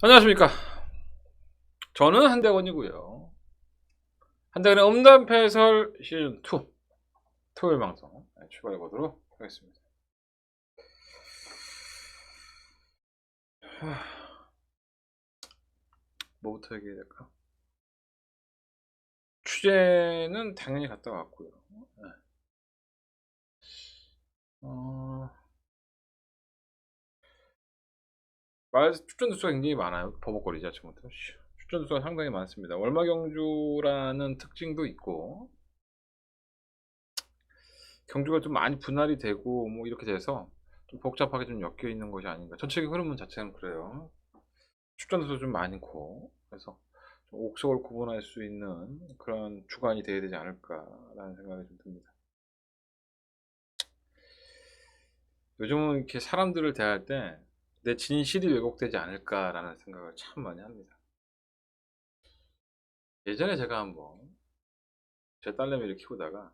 안녕하십니까. 저는 한대건이고요. 한대건의 음담패설 시즌2 토요일 방송 출발해 보도록 하겠습니다. 뭐부터 얘기해야 될까? 취재는 당연히 갔다 왔고요. 네. 말해서 출전 두수가 굉장히 많아요. 버벅거리지 아침부터. 출전 두수가 상당히 많습니다. 월마경주라는 특징도 있고, 경주가 좀 많이 분할이 되고 뭐 이렇게 돼서 좀 복잡하게 좀 엮여 있는 것이 아닌가. 전체적인 흐름 자체는 그래요. 출전도 좀 많고, 그래서 좀 옥석을 구분할 수 있는 그런 주간이 돼야 되지 않을까라는 생각이 좀 듭니다. 요즘은 이렇게 사람들을 대할 때 내 진실이 왜곡되지 않을까라는 생각을 참 많이 합니다. 예전에 제가 한번 제 딸내미를 키우다가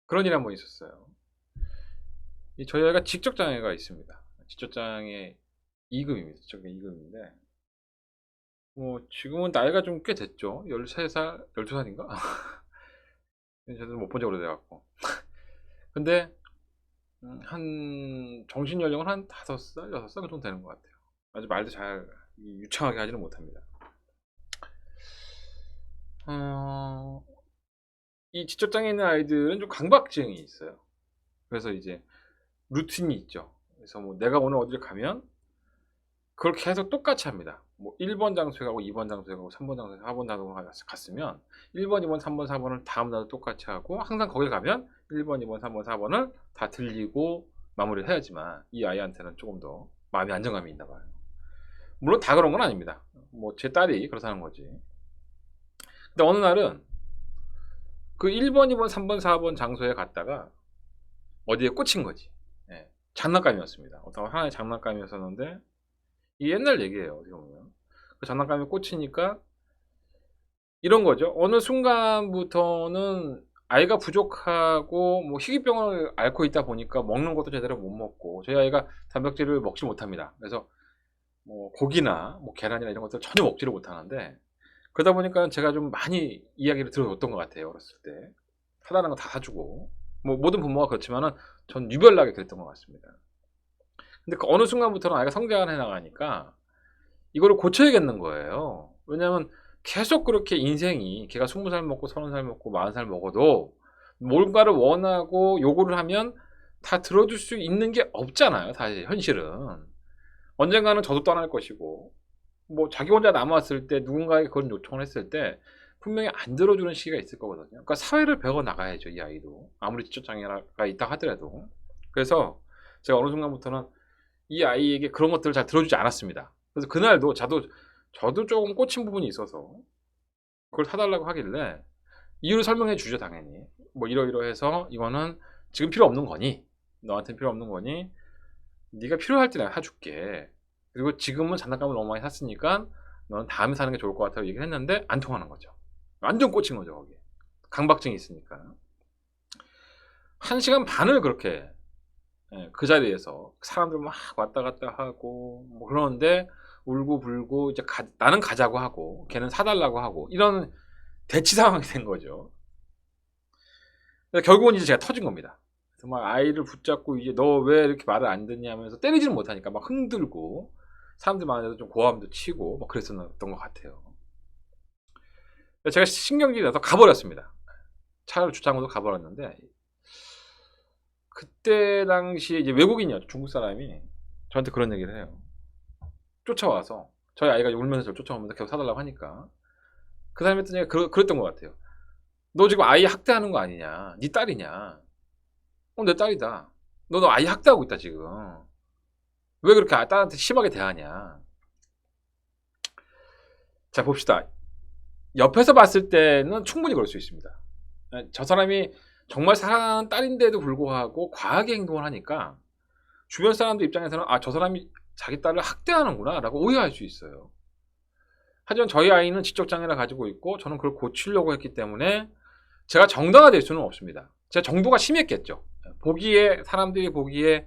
그런 일이 한번 있었어요. 저희 아이가 직접장애가 있습니다. 직접장애 2급입니다. 직접장애 2급인데 뭐 지금은 나이가 좀 꽤 됐죠. 13살, 12살인가? 저도 못 본 지 오래돼갖고. 근데 한 정신 연령은 한 5살, 6살 정도 되는 것 같아요. 아주 말도 잘 유창하게 하지는 못합니다. 어, 이 지적장애 있는 아이들은 좀 강박증이 있어요. 그래서 이제 루틴이 있죠. 그래서 뭐 내가 오늘 어디를 가면 그걸 계속 똑같이 합니다. 뭐 1번 장소에 가고 2번 장소에 가고 3번 장소에 4번 장소에 갔으면 1번, 2번, 3번, 4번을 다음 날도 똑같이 하고 항상 거기 가면 1번, 2번, 3번, 4번을 다 들리고 마무리를 해야지만 이 아이한테는 조금 더 마음의 안정감이 있나 봐요. 물론 다 그런 건 아닙니다. 뭐 제 딸이 그렇다는 거지. 근데 어느 날은 그 1번, 2번, 3번, 4번 장소에 갔다가 어디에 꽂힌 거지. 예, 장난감이었습니다. 어떤 하나의 장난감이었었는데 이 옛날 얘기예요. 어떻게 보면 그 장난감에 꽂히니까 이런 거죠. 어느 순간부터는 아이가 부족하고 뭐 희귀병을 앓고 있다 보니까 먹는 것도 제대로 못 먹고 저희 아이가 단백질을 먹지 못합니다. 그래서 뭐 고기나 뭐 계란이나 이런 것들 전혀 먹지를 못하는데 그러다 보니까 제가 좀 많이 이야기를 들어줬던 것 같아요. 어렸을 때 사다는 거 다 사주고 뭐 모든 부모가 그렇지만은 전 유별나게 그랬던 것 같습니다. 근데 그 어느 순간부터는 아이가 성장을 해 나가니까 이거를 고쳐야겠는 거예요. 왜냐하면 계속 그렇게 인생이 걔가 20살 먹고 30살 먹고 40살 먹어도 뭔가를 원하고 요구를 하면 다 들어줄 수 있는 게 없잖아요. 사실 현실은. 언젠가는 저도 떠날 것이고 뭐 자기 혼자 남았을 때 누군가에게 그런 요청을 했을 때 분명히 안 들어주는 시기가 있을 거거든요. 그러니까 사회를 배워 나가야죠. 이 아이도. 아무리 지적장애가 있다 하더라도. 그래서 제가 어느 순간부터는 이 아이에게 그런 것들을 잘 들어주지 않았습니다. 그래서 그날도 저도 조금 꽂힌 부분이 있어서 그걸 사달라고 하길래 이유를 설명해 주죠, 당연히. 뭐 이러이러해서 이거는 지금 필요 없는 거니, 너한테는 필요 없는 거니, 네가 필요할 때 내가 사줄게. 그리고 지금은 장난감을 너무 많이 샀으니까 너는 다음에 사는 게 좋을 것 같다고 얘기를 했는데 안 통하는 거죠. 완전 꽂힌 거죠, 거기. 강박증이 있으니까. 1시간 반을 그렇게 그 자리에서 사람들 막 왔다 갔다 하고 뭐 그러는데 울고 불고 이제 나는 가자고 하고 걔는 사달라고 하고 이런 대치 상황이 된 거죠. 결국은 이제 제가 터진 겁니다. 정말 아이를 붙잡고 이제 너 왜 이렇게 말을 안 듣냐 하면서 때리지는 못하니까 막 흔들고 사람들 많은 데서 좀 고함도 치고 막 그랬었던 것 같아요. 제가 신경질이 나서 가버렸습니다. 차를 주차장으로 가버렸는데 그때 당시에 이제 외국인이었죠. 중국 사람이 저한테 그런 얘기를 해요. 쫓아와서 저희 아이가 울면서 저를 쫓아오면서 계속 사달라고 하니까 그 사람이 했던 얘기가 그랬던 것 같아요. 너 지금 아이 학대하는 거 아니냐? 네 딸이냐? 내 딸이다. 너 아이 학대하고 있다 지금. 왜 그렇게 딸한테 심하게 대하냐? 자 봅시다. 옆에서 봤을 때는 충분히 그럴 수 있습니다. 저 사람이 정말 사랑하는 딸인데도 불구하고 과하게 행동을 하니까 주변 사람들 입장에서는 저 사람이 자기 딸을 학대하는구나 라고 오해할 수 있어요. 하지만 저희 아이는 지적장애를 가지고 있고 저는 그걸 고치려고 했기 때문에 제가 정당화 될 수는 없습니다. 제가 정도가 심했겠죠. 사람들이 보기에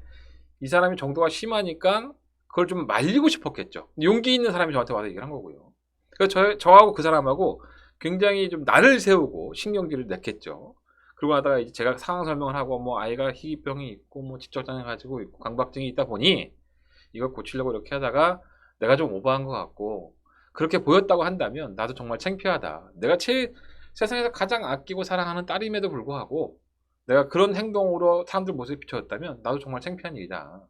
이 사람이 정도가 심하니까 그걸 좀 말리고 싶었겠죠. 용기 있는 사람이 저한테 와서 얘기를 한 거고요. 그래서 저하고 그 사람하고 굉장히 좀 날을 세우고 신경질을 냈겠죠. 그러고 나다가 이제 제가 상황 설명을 하고 뭐 아이가 희귀병이 있고 뭐 직접장애 가지고 있고 강박증이 있다 보니 이걸 고치려고 이렇게 하다가 내가 좀 오버한 것 같고 그렇게 보였다고 한다면 나도 정말 창피하다. 내가 세상에서 가장 아끼고 사랑하는 딸임에도 불구하고 내가 그런 행동으로 사람들 모습에 비춰졌다면 나도 정말 창피한 일이다.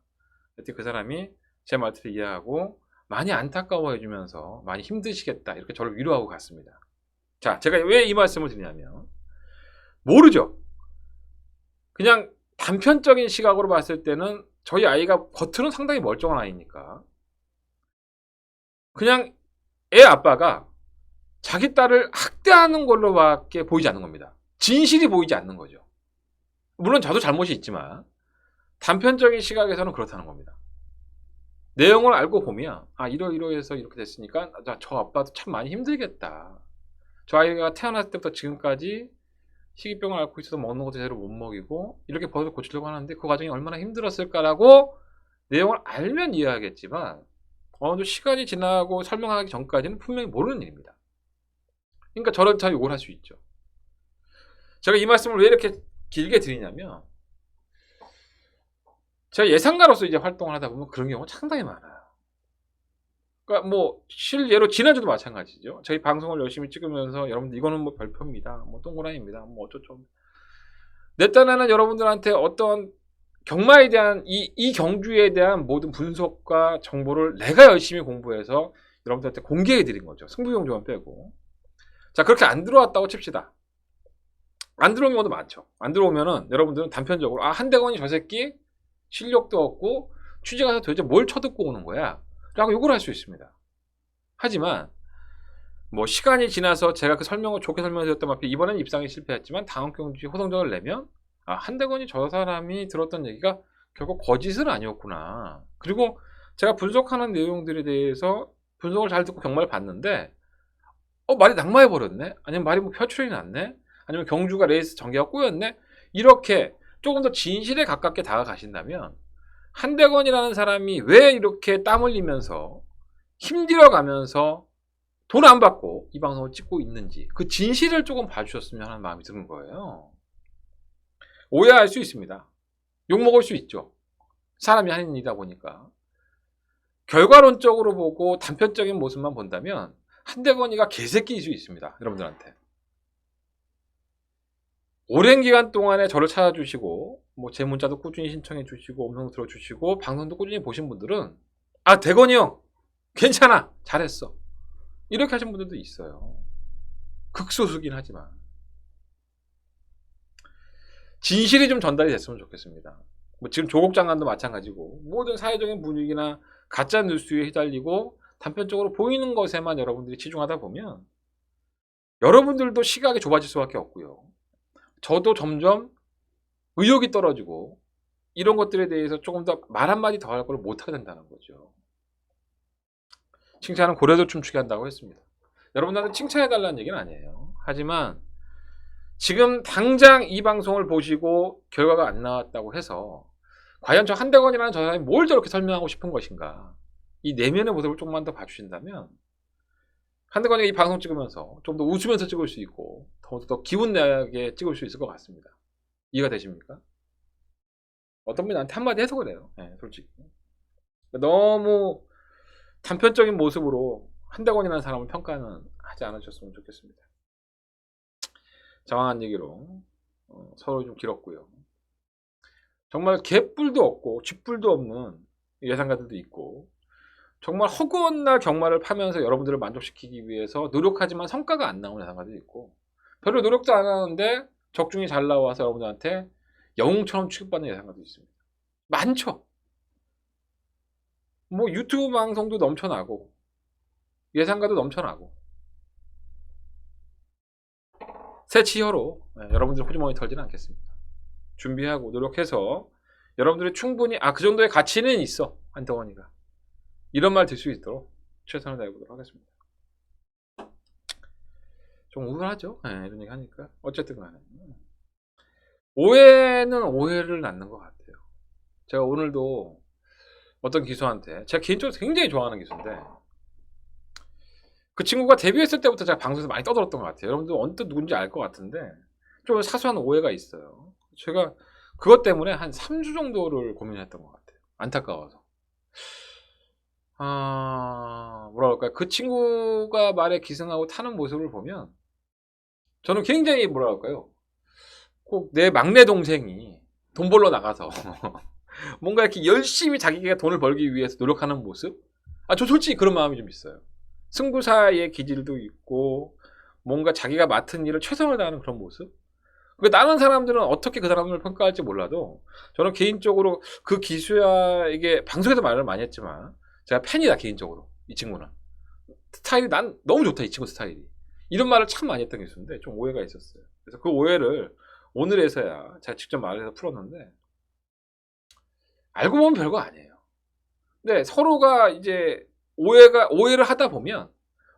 그때 그 사람이 제 말투를 이해하고 많이 안타까워해 주면서 많이 힘드시겠다 이렇게 저를 위로하고 갔습니다. 자, 제가 왜 이 말씀을 드리냐면 모르죠. 그냥 단편적인 시각으로 봤을 때는 저희 아이가 겉으로는 상당히 멀쩡한 아이니까 그냥 애 아빠가 자기 딸을 학대하는 걸로밖에 보이지 않는 겁니다. 진실이 보이지 않는 거죠. 물론 저도 잘못이 있지만 단편적인 시각에서는 그렇다는 겁니다. 내용을 알고 보면 이러이러해서 이렇게 됐으니까 저 아빠도 참 많이 힘들겠다. 저 아이가 태어났을 때부터 지금까지 희귀병을 앓고 있어서 먹는 것도 제대로 못 먹이고 이렇게 버릇을 고치려고 하는데 그 과정이 얼마나 힘들었을까라고 내용을 알면 이해하겠지만 어느 정도 시간이 지나고 설명하기 전까지는 분명히 모르는 일입니다. 그러니까 저런 다 욕을 할 수 있죠. 제가 이 말씀을 왜 이렇게 길게 드리냐면 제가 예상가로서 이제 활동을 하다 보면 그런 경우가 상당히 많아요. 그러니까 뭐 실예로 지난주도 마찬가지죠. 저희 방송을 열심히 찍으면서 여러분들 이거는 뭐 별표입니다. 뭐 동그라미입니다. 뭐 어쩌죠. 내 딴에는 여러분들한테 어떤 경마에 대한 이 경주에 대한 모든 분석과 정보를 내가 열심히 공부해서 여러분들한테 공개해 드린 거죠. 승부경주만 빼고. 자, 그렇게 안 들어왔다고 칩시다. 안 들어오는 경우도 많죠. 안 들어오면은 여러분들은 단편적으로 한대건이 저 새끼 실력도 없고 취재 가서 도대체 뭘 쳐듣고 오는 거야 라고 욕을 할 수 있습니다. 하지만 뭐 시간이 지나서 제가 그 설명을 좋게 설명드렸던 만큼 이번엔 입상에 실패했지만 다음 경주에 호성적을 내면 한대건이 저 사람이 들었던 얘기가 결국 거짓은 아니었구나. 그리고 제가 분석하는 내용들에 대해서 분석을 잘 듣고 경마를 봤는데 말이 낙마해버렸네? 아니면 말이 뭐 표출이 났네? 아니면 경주가 레이스 전개가 꼬였네? 이렇게 조금 더 진실에 가깝게 다가가신다면 한대건이라는 사람이 왜 이렇게 땀 흘리면서 힘들어가면서 돈 안 받고 이 방송을 찍고 있는지 그 진실을 조금 봐주셨으면 하는 마음이 드는 거예요. 오해할 수 있습니다. 욕먹을 수 있죠. 사람이 한인이다 보니까. 결과론적으로 보고 단편적인 모습만 본다면 한대건이가 개새끼일 수 있습니다. 여러분들한테. 오랜 기간 동안에 저를 찾아주시고 뭐 제 문자도 꾸준히 신청해 주시고 음성 들어주시고 방송도 꾸준히 보신 분들은 대건이 형 괜찮아 잘했어 이렇게 하신 분들도 있어요. 극소수긴 하지만 진실이 좀 전달이 됐으면 좋겠습니다. 뭐 지금 조국 장관도 마찬가지고 모든 사회적인 분위기나 가짜 뉴스에 휘달리고 단편적으로 보이는 것에만 여러분들이 치중하다 보면 여러분들도 시각이 좁아질 수밖에 없고요. 저도 점점 의욕이 떨어지고 이런 것들에 대해서 조금 더 말 한마디 더 할 걸 못하게 된다는 거죠. 칭찬은 고래도 춤추게 한다고 했습니다. 여러분들한테 칭찬해달라는 얘기는 아니에요. 하지만 지금 당장 이 방송을 보시고 결과가 안 나왔다고 해서 과연 저 한대건이라는 저 사람이 뭘 저렇게 설명하고 싶은 것인가 이 내면의 모습을 조금만 더 봐주신다면 한대건이 이 방송 찍으면서 좀 더 웃으면서 찍을 수 있고 더 기분 내게 찍을 수 있을 것 같습니다. 이해가 되십니까? 어떤 분이 나한테 한마디 해서 그래요. 네, 솔직히. 너무 단편적인 모습으로 한대건이라는 사람을 평가는 하지 않으셨으면 좋겠습니다. 장황한 얘기로 서로 좀 길었고요. 정말 개뿔도 없고 쥐뿔도 없는 예상가들도 있고 정말 허구한 날 경마를 파면서 여러분들을 만족시키기 위해서 노력하지만 성과가 안 나오는 예상가들도 있고 별로 노력도 안 하는데 적중이 잘 나와서 여러분들한테 영웅처럼 취급받는 예상가도 있습니다. 많죠. 뭐 유튜브 방송도 넘쳐나고 예상가도 넘쳐나고 새 치어로 여러분들 호주머니 털지는 않겠습니다. 준비하고 노력해서 여러분들이 충분히 그 정도의 가치는 있어 한대건이가 이런 말 들 수 있도록 최선을 다해보도록 하겠습니다. 좀 우울하죠? 이런 얘기 하니까 어쨌든 간에 오해는 오해를 낳는 것 같아요. 제가 오늘도 어떤 기수한테, 제가 개인적으로 굉장히 좋아하는 기수인데, 그 친구가 데뷔했을 때부터 제가 방송에서 많이 떠들었던 것 같아요. 여러분들 언뜻 누군지 알 것 같은데 좀 사소한 오해가 있어요. 제가 그것 때문에 한 3주 정도를 고민했던 것 같아요. 안타까워서. 뭐라 그럴까요? 그 친구가 말에 기승하고 타는 모습을 보면 저는 굉장히 뭐라 그럴까요? 꼭 내 막내 동생이 돈 벌러 나가서 뭔가 이렇게 열심히 자기가 돈을 벌기 위해서 노력하는 모습? 저 솔직히 그런 마음이 좀 있어요. 승부사의 기질도 있고 뭔가 자기가 맡은 일을 최선을 다하는 그런 모습? 다른 사람들은 어떻게 그 사람을 평가할지 몰라도 저는 개인적으로 그 기수야에게 방송에서 말을 많이 했지만 제가 팬이다 개인적으로. 이 친구는 스타일이 난 너무 좋다. 이 친구 스타일이. 이런 말을 참 많이 했던 기수인데 좀 오해가 있었어요. 그래서 그 오해를 오늘에서야 제가 직접 말해서 풀었는데 알고 보면 별거 아니에요. 근데 서로가 이제 오해를 하다 보면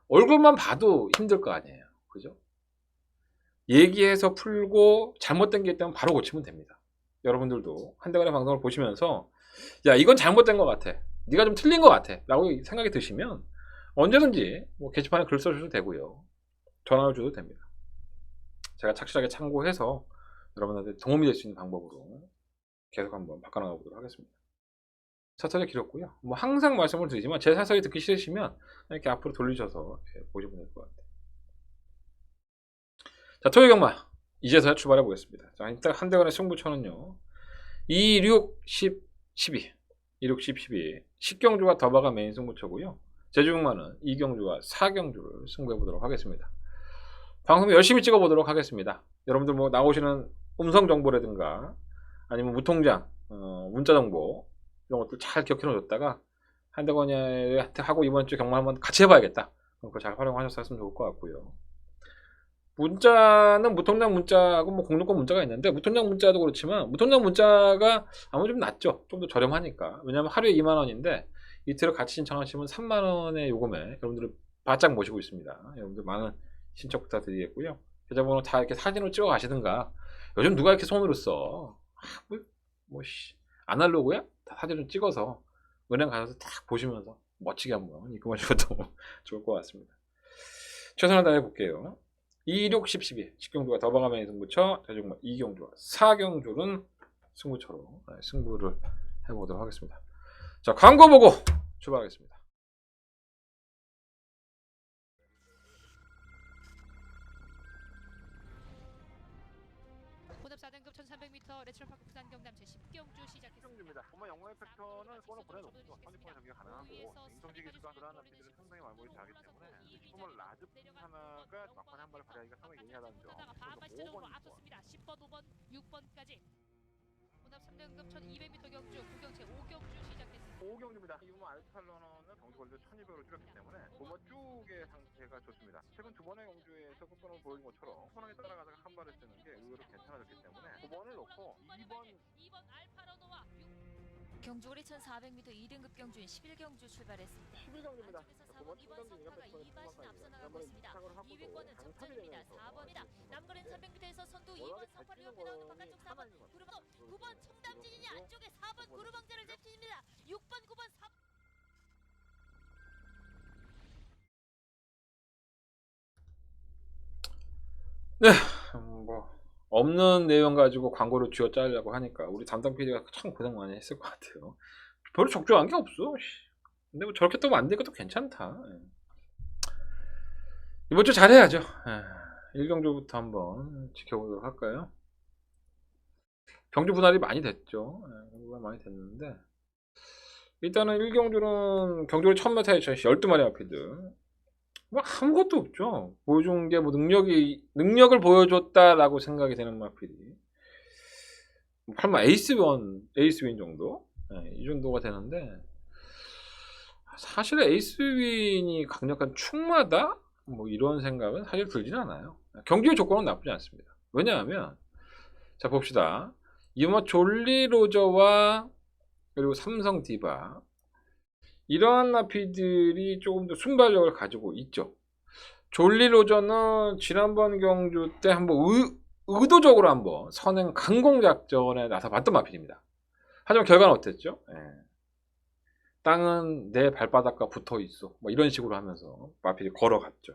얼굴만 봐도 힘들 거 아니에요. 그죠? 얘기해서 풀고 잘못된 게 있다면 바로 고치면 됩니다. 여러분들도 한대간의 방송을 보시면서 야 이건 잘못된 것 같아. 네가 좀 틀린 것 같아. 라고 생각이 드시면 언제든지 뭐 게시판에 글 써주셔도 되고요. 전화를 줘도 됩니다. 제가 착실하게 참고해서 여러분한테 도움이 될 수 있는 방법으로 계속 한번 바꿔나가 보도록 하겠습니다. 사설이 길었고요. 뭐 항상 말씀을 드리지만 제 사설이 듣기 싫으시면 이렇게 앞으로 돌리셔서 보시면 될 것 같아요. 자, 토요 경마 이제서야 출발해 보겠습니다. 자, 일단 한대간의 승부처는요. 2, 6, 10, 12 2, 6, 10, 12 10경주가 더바가 메인 승부처고요. 제주경마는 2경주와 4경주를 승부해 보도록 하겠습니다. 방송 열심히 찍어 보도록 하겠습니다. 여러분들 뭐 나오시는 음성 정보라든가 아니면 무통장 문자 정보 이런 것들 잘 기억해 놓으셨다가 한대건이한테 하고 이번 주 경마 한번 같이 해봐야겠다. 그거 잘 활용하셨으면 좋을 것 같고요. 문자는 무통장 문자하고 뭐 공동권 문자가 있는데 무통장 문자도 그렇지만 무통장 문자가 아무래도 좀 낫죠. 좀 더 저렴하니까. 왜냐하면 하루에 2만 원인데 이틀을 같이 신청하시면 3만 원의 요금에 여러분들을 바짝 모시고 있습니다. 여러분들 많은 신청 부탁드리겠고요. 계좌번호 다 이렇게 사진으로 찍어 가시든가. 요즘 누가 이렇게 손으로 써? 아날로그야? 다 사진을 찍어서 은행 가서 딱 보시면서 멋지게 한번 입금하셔도 좋을 것 같습니다. 최선을 다해 볼게요. 2, 6, 10, 12 10경주가 더방화면의 승부처, 제주경마 2경주와 4경주는 승부처로 승부를 해보도록 하겠습니다. 자, 광고 보고 출발하겠습니다. 혼합 4등급 1300m 레츠럴파크 부산 경남 제10경주 시작했습니다. 정말 영광의 팩터는 번호 보내놓고 선입번호 전개가 가능하고 인성지 기수가 그러한 앞뒤들은 상당히 말벌이 잘하기 때문에 슈퍼몰 라즈 하나가 막판에 한 발을 발휘하기가 상당히 용이하다는 점. 반발시적으로 앞섰습니다. 10번, 5번, 6번까지 혼합 3등급 1200m 경주 구경 제5경주 시작했습니다. 5경주입니다. 이번 알파러너는 경주 거리를 1200으로 줄였기 때문에 5번 쭉의 상태가 좋습니다. 최근 두 번의 경주에서 끝번을 보여준 것처럼 편하게 따라가다가 한 발을 쓰는 게 의외로 괜찮아졌기 때문에 9번을 놓고 2번 알파러너와 경주거리 1400m 2등급 경주인 11경주 출발했습니다. 11경주입니다. 안쪽에서 4번 2번 선타가 2마신 앞서 나가고 있습니다. 2위권은 정찰입니다. 4번이다. 남거리는 300m에서 선두 2번 선파를 옆에 나오는 바깥쪽 4번 구르방 9번 청담진이니 안쪽에 4번 구르방자를 제치입니다. 6번 9번 4번 네, 뭐 없는 내용 가지고 광고를 쥐어 짜려고 하니까 우리 담당 PD가 참 고생 많이 했을 것 같아요. 별로 적중한 게 없어. 근데 뭐 저렇게 또 안 되니까 또 괜찮다. 이번 주 잘해야죠. 1경주부터 한번 지켜보도록 할까요? 경주 분할이 많이 됐죠. 경주가 많이 됐는데 일단은 1경주는 경주를 1000m에 12마리 마필드 뭐 아무것도 없죠. 보여준 게 뭐 능력을 보여줬다라고 생각이 되는 마필이 설마 에이스 윈 정도? 이 정도가 되는데 사실 에이스 윈이 강력한 충마다? 뭐 이런 생각은 사실 들진 않아요. 경기의 조건은 나쁘지 않습니다. 왜냐하면 자 봅시다. 이마 졸리 로저와 그리고 삼성 디바 이러한 마피들이 조금 더 순발력을 가지고 있죠. 졸리 로저는 지난번 경주 때 한번 의도적으로 한번 선행 강공 작전에 나서봤던 마필입니다. 하지만 결과는 어땠죠? 땅은 내 발바닥과 붙어 있어. 뭐 이런 식으로 하면서 마필이 걸어갔죠.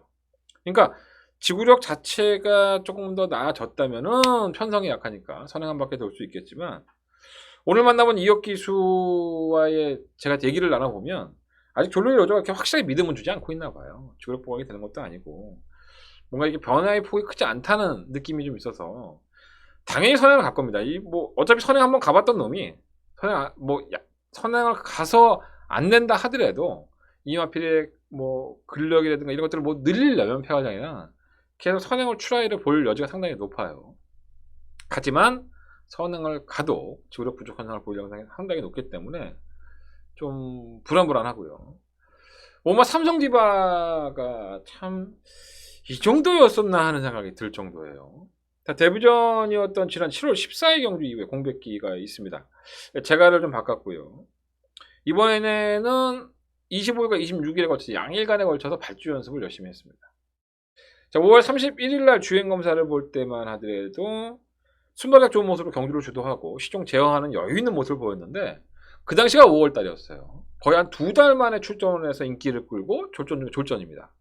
그러니까 지구력 자체가 조금 더 나아졌다면은 편성이 약하니까 선행 한 바퀴 돌 수 있겠지만, 오늘 만나본 이혁 기수와의 제가 얘기를 나눠보면 아직 졸리 로저가 이렇게 확실하게 믿음을 주지 않고 있나 봐요. 지구력 보강이 되는 것도 아니고 뭔가 이게 변화의 폭이 크지 않다는 느낌이 좀 있어서 당연히 선행을 갈 겁니다. 이 뭐 어차피 선행 한번 가봤던 놈이 선행을 가서 안 된다 하더라도 이마필의 뭐 근력이라든가 이런 것들을 뭐 늘리려면 폐화장이나 계속 선행을 추라이를 볼 여지가 상당히 높아요. 하지만 선행을 가도 지구력 부족 현상을 보일 가능성이 상당히 높기 때문에 좀 불안불안하고요. 오마 삼성 디바가 참 이 정도였었나 하는 생각이 들 정도예요. 데뷔전이었던 지난 7월 14일 경주 이후에 공백기가 있습니다. 재가를 좀 바꿨고요. 이번에는 25일과 26일에 걸쳐서 양일간에 걸쳐서 발주 연습을 열심히 했습니다. 자, 5월 31일 날 주행 검사를 볼 때만 하더라도 순발력 좋은 모습으로 경주를 주도하고 시종 제어하는 여유 있는 모습을 보였는데, 그 당시가 5월 달이었어요. 거의 한 2달 만에 출전을 해서 인기를 끌고 졸전 중에 졸전입니다.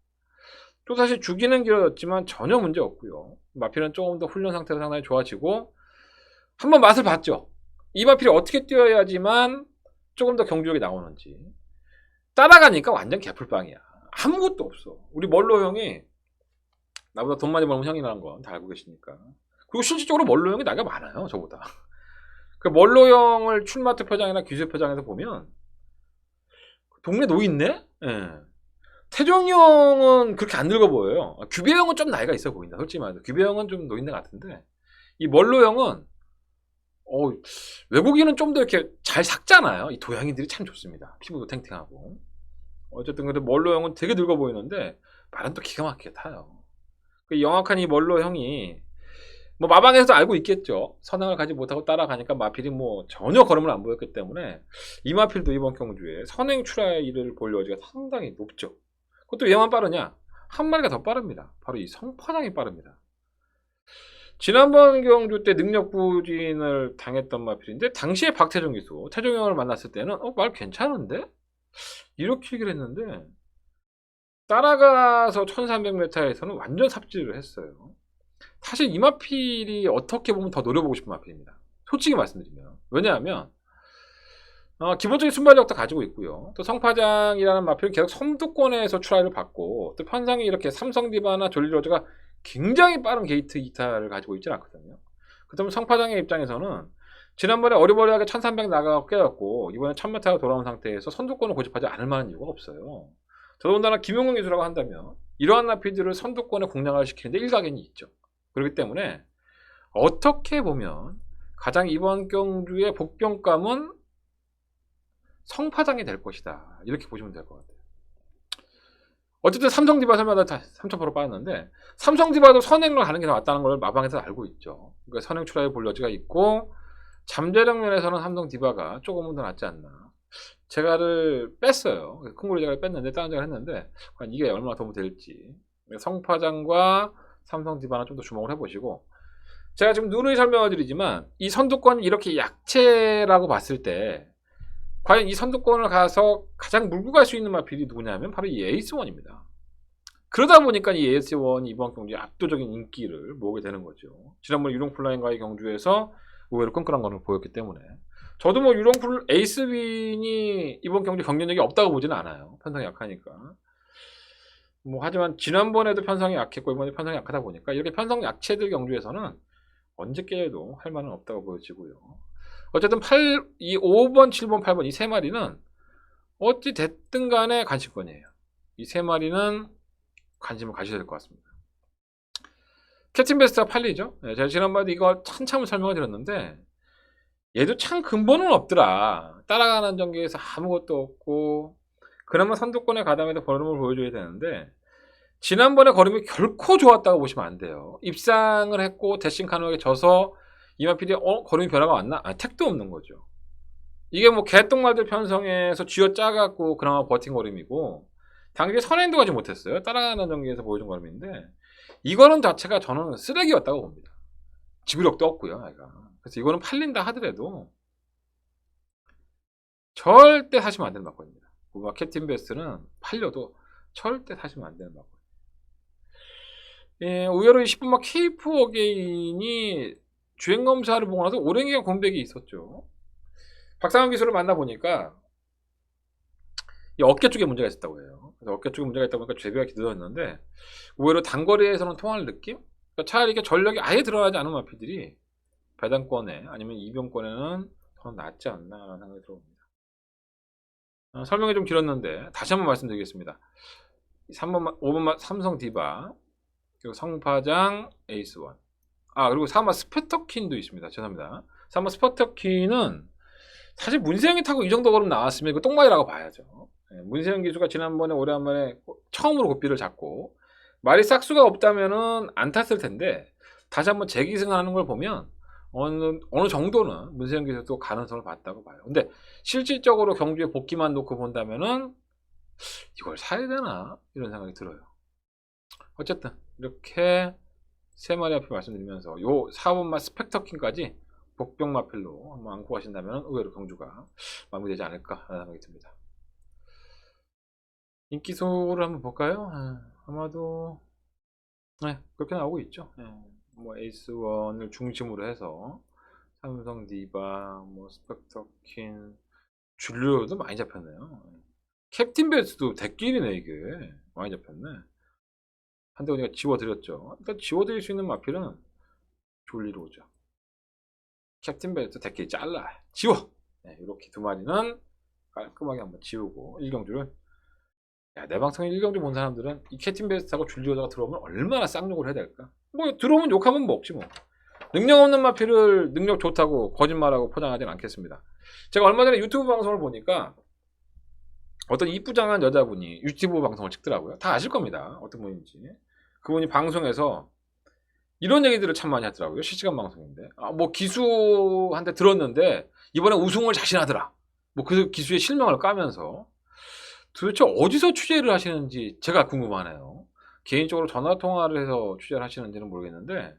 또 사실 주기는 길어졌지만 전혀 문제 없고요. 마필은 조금 더 훈련 상태가 상당히 좋아지고 한번 맛을 봤죠. 이 마필이 어떻게 뛰어야지만 조금 더 경주력이 나오는지. 따라가니까 완전 개풀빵이야. 아무것도 없어. 우리 멀로 형이 나보다 돈 많이 벌면 형이라는 건 다 알고 계시니까. 그리고 실질적으로 멀로 형이 나이가 많아요, 저보다. 그 멀로 형을 출마트 표장이나 기수 표장에서 보면 동네 노인네? 예. 태종이 형은 그렇게 안 늙어 보여요. 규배 형은 좀 나이가 있어 보인다. 솔직히 말해서 규배 형은 좀 노인네 같은데, 이 멀로 형은 외국인은 좀 더 이렇게 잘 삭잖아요. 이 도양인들이 참 좋습니다. 피부도 탱탱하고. 어쨌든 근데 멀로 형은 되게 늙어 보이는데 말은 또 기가 막히게 타요. 그 영악한 이 멀로 형이 뭐 마방에서도 알고 있겠죠. 선행을 가지 못하고 따라가니까 마필이 뭐 전혀 걸음을 안 보였기 때문에 이 마필도 이번 경주에 선행 출하일을 볼 여지가 상당히 높죠. 그것도 얘만 빠르냐? 한 마리가 더 빠릅니다. 바로 이 성파장이 빠릅니다. 지난번 경주 때 능력 부진을 당했던 마필인데, 당시에 박태종 기수, 태종 형을 만났을 때는 말 괜찮은데? 이렇게 얘기를 했는데 따라가서 1300m에서는 완전 삽질을 했어요. 사실 이 마필이 어떻게 보면 더 노려보고 싶은 마필입니다. 솔직히 말씀드리면. 왜냐하면 기본적인 순발력도 가지고 있고요. 또 성파장이라는 마필은 계속 선두권에서 출하를 받고, 또 편성이 이렇게 삼성 디바나 졸리로즈가 굉장히 빠른 게이트 이탈을 가지고 있지 않거든요. 그다음에 성파장의 입장에서는 지난번에 어리버리하게 1300 나가고 깨졌고 이번에 1000m가 돌아온 상태에서 선두권을 고집하지 않을 만한 이유가 없어요. 더더군다나 김용근 기수라고 한다면 이러한 마필들을 선두권에 공략을 시키는데 일가견이 있죠. 그렇기 때문에 어떻게 보면 가장 이번 경주의 복병감은 성파장이 될 것이다. 이렇게 보시면 될 것 같아요. 어쨌든 삼성 디바 설마다 3,000% 빠졌는데, 삼성 디바도 선행을 가는 게 더 낫다는 걸 마방에서 알고 있죠. 그러니까 선행 출하에 볼 여지가 있고, 잠재력 면에서는 삼성 디바가 조금은 더 낫지 않나. 제가를 뺐어요. 큰 고리 제가를 뺐는데 다른 제가 했는데 이게 얼마나 도움이 될지. 성파장과 삼성 디바는 좀 더 주목을 해보시고, 제가 지금 누누이 설명을 드리지만 이 선두권이 이렇게 약체라고 봤을 때 과연 이 선두권을 가서 가장 물고 갈 수 있는 마필이 누구냐면 바로 이 에이스1입니다. 그러다 보니까 이 에이스1이 이번 경주에 압도적인 인기를 모으게 되는 거죠. 지난번 유롱플라잉과의 경주에서 의외로 끈끈한 것을 보였기 때문에 저도 뭐 유롱플 에이스빈이 이번 경주 경쟁력이 없다고 보지는 않아요. 편성이 약하니까. 뭐 하지만 지난번에도 편성이 약했고 이번에 편성이 약하다 보니까 이렇게 편성 약체들 경주에서는 언제 깨도 할 만은 없다고 보여지고요. 어쨌든 5번, 7번, 8번 이 세 마리는 어찌 됐든 간에 관심권이에요. 이 세 마리는 관심을 가셔야 될 것 같습니다. 캡틴 베스트가 8리죠. 제가 지난번에 이거 한참을 설명을 드렸는데 얘도 참 근본은 없더라. 따라가는 전개에서 아무것도 없고 그나마 선두권에 가담해도 걸음을 보여줘야 되는데 지난번에 걸음이 결코 좋았다고 보시면 안 돼요. 입상을 했고 대신 카누에게 져서 이마필이 걸음이 변화가 왔나? 택도 없는 거죠. 이게 뭐 개똥말들 편성에서 쥐어 짜갖고 그나마 버틴 걸음이고 당시에 선행도 가지 못했어요. 따라가는 전개에서 보여준 걸음인데 이 걸음 자체가 저는 쓰레기였다고 봅니다. 지구력도 없고요. 아이가. 그래서 이거는 팔린다 하더라도 절대 사시면 안 되는 막걸리입니다. 고구마 캡틴 베스트는 팔려도 절대 사시면 안 되는 막걸리. 예, 의외로 10분막 케이프 어게인이 주행 검사를 보고 나서 오랜 기간 공백이 있었죠. 박상현 기수를 만나보니까 이 어깨 쪽에 문제가 있었다고 해요. 그래서 어깨 쪽에 문제가 있다 보니까 죄배가 늦어졌는데 의외로 단거리에서는 통할 느낌? 그러니까 차라리 이게 전력이 아예 들어가지 않은 마피들이 배당권에 아니면 이병권에는 더 낫지 않나라는 생각이 들어옵니다. 설명이 좀 길었는데 다시 한번 말씀드리겠습니다. 3번, 5번 삼성 디바, 그리고 성파장 에이스1. 그리고 3번 스페터킨도 있습니다. 죄송합니다. 3번 스페터킨은 사실 문세영이 타고 이 정도 걸음 나왔으면 이거 똥마이라고 봐야죠. 문세영 기수가 지난번에 오랜만에 처음으로 고삐를 잡고 말이 싹수가 없다면은 안 탔을 텐데 다시 한번 재기승하는 걸 보면 어느 정도는 문세영 기수도 가능성을 봤다고 봐요. 근데 실질적으로 경주에 복귀만 놓고 본다면은 이걸 사야 되나 이런 생각이 들어요. 어쨌든 이렇게 세 마리 앞에 말씀드리면서 요 4번마 스펙터킹까지 복병 마필로 한번 안고 가신다면 의외로 경주가 마무리되지 않을까 하는 생각이 듭니다. 인기소를 한번 볼까요? 아마도 그렇게 나오고 있죠. 뭐 에이스1을 중심으로 해서 삼성 디바, 뭐 스펙터킨, 줄리오도 많이 잡혔네요. 캡틴 베스도 대끼리네 이게 많이 잡혔네. 한데 우리가 지워드렸죠. 일단 지워드릴 수 있는 마필은 졸리로죠. 캡틴 베스트 대끼리 잘라 지워. 이렇게 두 마리는 깔끔하게 한번 지우고 1경주를 내 방송에 1경주 본 사람들은 이 캡틴 베스트하고 줄리오다가 들어오면 얼마나 쌍욕을 해야 될까? 뭐 들어오면 욕하면 먹지 뭐. 능력 없는 마필을 능력 좋다고 거짓말하고 포장하지는 않겠습니다. 제가 얼마 전에 유튜브 방송을 보니까 어떤 이쁘장한 여자분이 유튜브 방송을 찍더라고요. 다 아실 겁니다. 어떤 분인지. 그분이 방송에서 이런 얘기들을 참 많이 하더라고요. 실시간 방송인데. 뭐 기수한테 들었는데 이번에 우승을 자신하더라. 뭐 그 기수의 실명을 까면서 도대체 어디서 취재를 하시는지 제가 궁금하네요. 개인적으로 전화통화를 해서 취재를 하시는지는 모르겠는데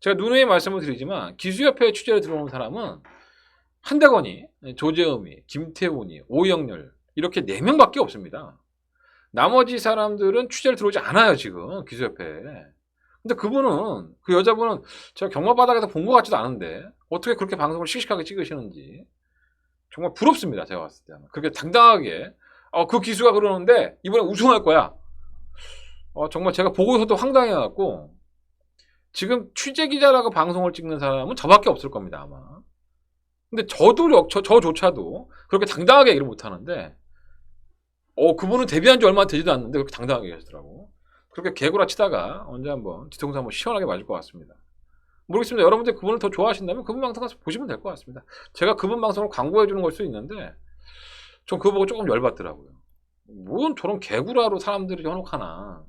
제가 누누이 말씀을 드리지만 기수협회에 취재를 들어온 사람은 한대건이, 조재음이, 김태훈이, 오영렬 이렇게 4명밖에 없습니다. 나머지 사람들은 취재를 들어오지 않아요 지금 기수협회에. 근데 그분은 그 여자분은 제가 경마바닥에서 본 것 같지도 않은데 어떻게 그렇게 방송을 씩씩하게 찍으시는지 정말 부럽습니다. 제가 봤을 때는 그렇게 당당하게 그 기수가 그러는데 이번에 우승할 거야. 정말 제가 보고서도 황당해갖고 지금 취재기자라고 방송을 찍는 사람은 저밖에 없을 겁니다 아마. 근데 저조차도 그렇게 당당하게 얘기를 못하는데 그분은 데뷔한 지 얼마 되지도 않는데 그렇게 당당하게 계시더라고. 그렇게 개구라 치다가 언제 한번 뒤통수 한번 시원하게 맞을 것 같습니다. 모르겠습니다. 여러분들 그분을 더 좋아하신다면 그분 방송 가서 보시면 될 것 같습니다. 제가 그분 방송을 광고해 주는 걸 수 있는데 전 그거 보고 조금 열받더라고요. 뭔 저런 개구라로 사람들이 현혹하나.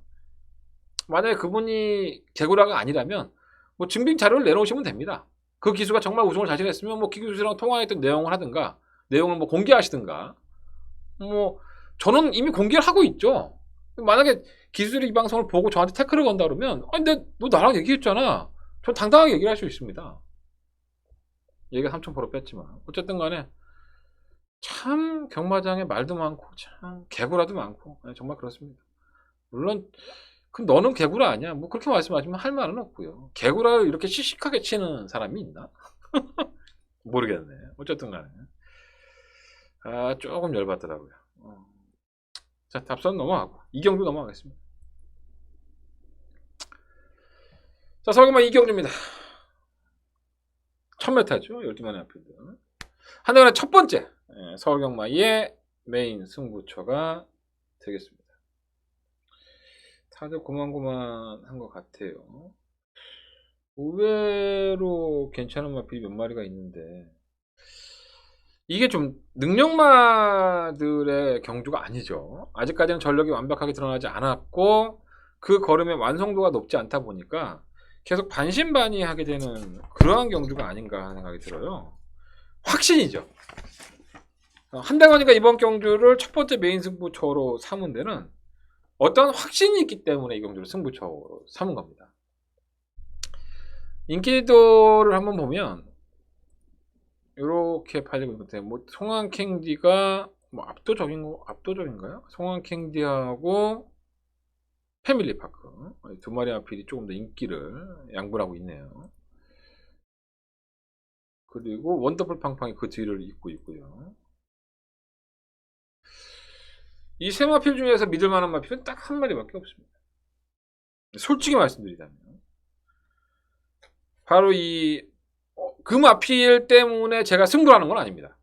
만약에 그분이 개구라가 아니라면 뭐 증빙 자료를 내놓으시면 됩니다. 그 기수가 정말 우승을 자신했으면 뭐 기수랑 통화했던 내용을 하든가 내용을 뭐 공개하시든가 뭐 저는 이미 공개를 하고 있죠. 만약에 기술이 이 방송을 보고 저한테 태클을 건다 그러면 근데 너 나랑 얘기했잖아. 전 당당하게 얘기를 할 수 있습니다. 얘기가 3,000% 뺐지만 어쨌든 간에 참 경마장에 말도 많고 참 개구라도 많고 정말 그렇습니다. 물론 그럼 너는 개구라 아니야? 뭐 그렇게 말씀하시면 할 말은 없고요. 개구라를 이렇게 씩씩하게 치는 사람이 있나? 모르겠네. 어쨌든 간에 조금 열받더라고요. 자, 답선 넘어가고 이경주 넘어가겠습니다. 자, 서경마 이경주입니다. 1000m죠. 12만의 앞필드. 한동안의 첫 번째 서울경마의 메인 승부처가 되겠습니다. 다들 고만고만한 것 같아요. 의외로 괜찮은 마필이 몇 마리가 있는데 이게 좀 능력마들의 경주가 아니죠. 아직까지는 전력이 완벽하게 드러나지 않았고 그 걸음의 완성도가 높지 않다 보니까 계속 반신반의하게 되는 그러한 경주가 아닌가 하는 생각이 들어요. 확신이죠. 한대건이가 이번 경주를 첫 번째 메인 승부처로 삼은 데는 어떤 확신이 있기 때문에 이 경주를 승부처로 삼은 겁니다. 인기도를 한번 보면 이렇게 팔리고 있는 것 같아요. 뭐 송환 캔디가 뭐 압도적인가요? 송환 캔디하고 패밀리파크 두 마리 마필이 조금 더 인기를 양분하고 있네요. 그리고 원더풀 팡팡이 그 뒤를 잇고 있고요. 이 세 마필 중에서 믿을 만한 마필은 딱 한 마리밖에 없습니다. 솔직히 말씀드리자면 바로 그 마필 때문에 제가 승부하는 건 아닙니다.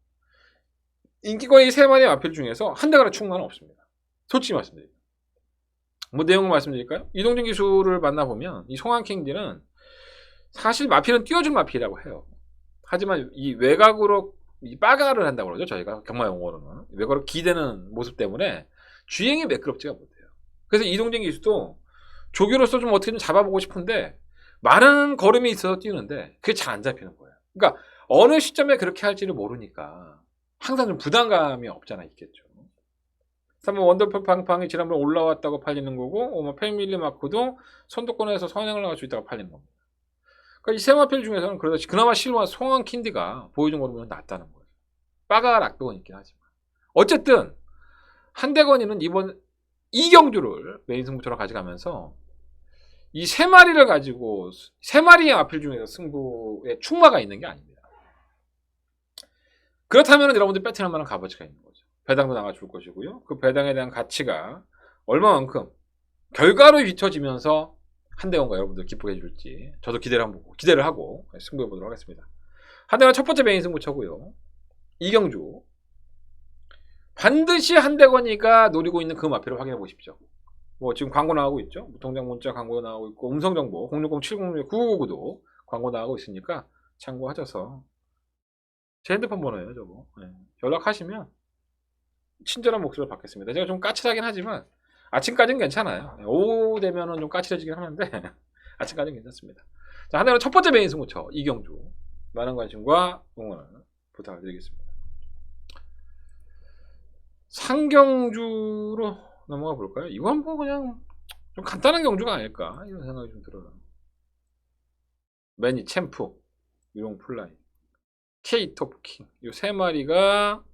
인기거의 세 마리 마필 중에서 한 대가리 충만은 없습니다. 솔직히 말씀드립니다. 뭐 내용을 말씀드릴까요? 이동진 기술을 만나보면 이 송환 킹디는 사실 마필은 띄워준 마필이라고 해요. 하지만 이 외곽으로 빠가를 한다고 그러죠. 저희가 경마 용어로는 외곽으로 기대는 모습 때문에 주행이 매끄럽지가 못해요. 그래서 이동진 기수도 조교로서 좀 어떻게 좀 잡아보고 싶은데 많은 걸음이 있어서 뛰는데 그게 잘 안 잡히는 거예요. 그러니까 어느 시점에 그렇게 할지를 모르니까 항상 좀 부담감이 없잖아 있겠죠. 3번 원더풀 팡팡이 지난번에 올라왔다고 팔리는 거고 패밀리 마크도 선두권에서 선행을 나갈 수 있다고 팔리는 겁니다. 그러니까 이 세 마필 중에서는 그나마 실루와 송환 킨디가 보여준 거로 낫다는 거예요. 빠가 낙도건 있긴 하지만 어쨌든 한대건이는 이번 이경주를 메인 승부처럼 가져가면서 이 세 마리를 가지고 세 마리의 마필 중에서 승부에 충마가 있는 게 아닙니다. 그렇다면 여러분들 배팅할 만한 값어치가 있는 거죠. 배당도 나가줄 것이고요. 그 배당에 대한 가치가 얼마만큼 결과로 비춰지면서 한대건과 여러분들 기쁘게 해줄지 저도 기대를 하고 승부해 보도록 하겠습니다. 한대건 첫 번째 메인 승부처고요. 이경주 반드시 한대건이가 노리고 있는 그 마필을 확인해 보십시오. 뭐 지금 광고 나가고 있죠. 무통장 문자 광고 나가고 있고 음성정보 060-706-9999도 광고 나가고 있으니까 참고하셔서 제 핸드폰 번호예요 저거. 네. 연락하시면 친절한 목소리를 받겠습니다. 제가 좀 까칠하긴 하지만 아침까지는 괜찮아요. 오후 되면은 좀 까칠해지긴 하는데 아침까지는 괜찮습니다. 자, 한대건 첫 번째 메인 승부처 이경주 많은 관심과 응원을 부탁드리겠습니다. 상경주로 넘어가 볼까요? 이건 뭐 그냥 좀 간단한 경주가 아닐까 이런 생각이 좀 들어요. 매니 챔프, 유롱 플라이, K 토프킹 이 세 마리가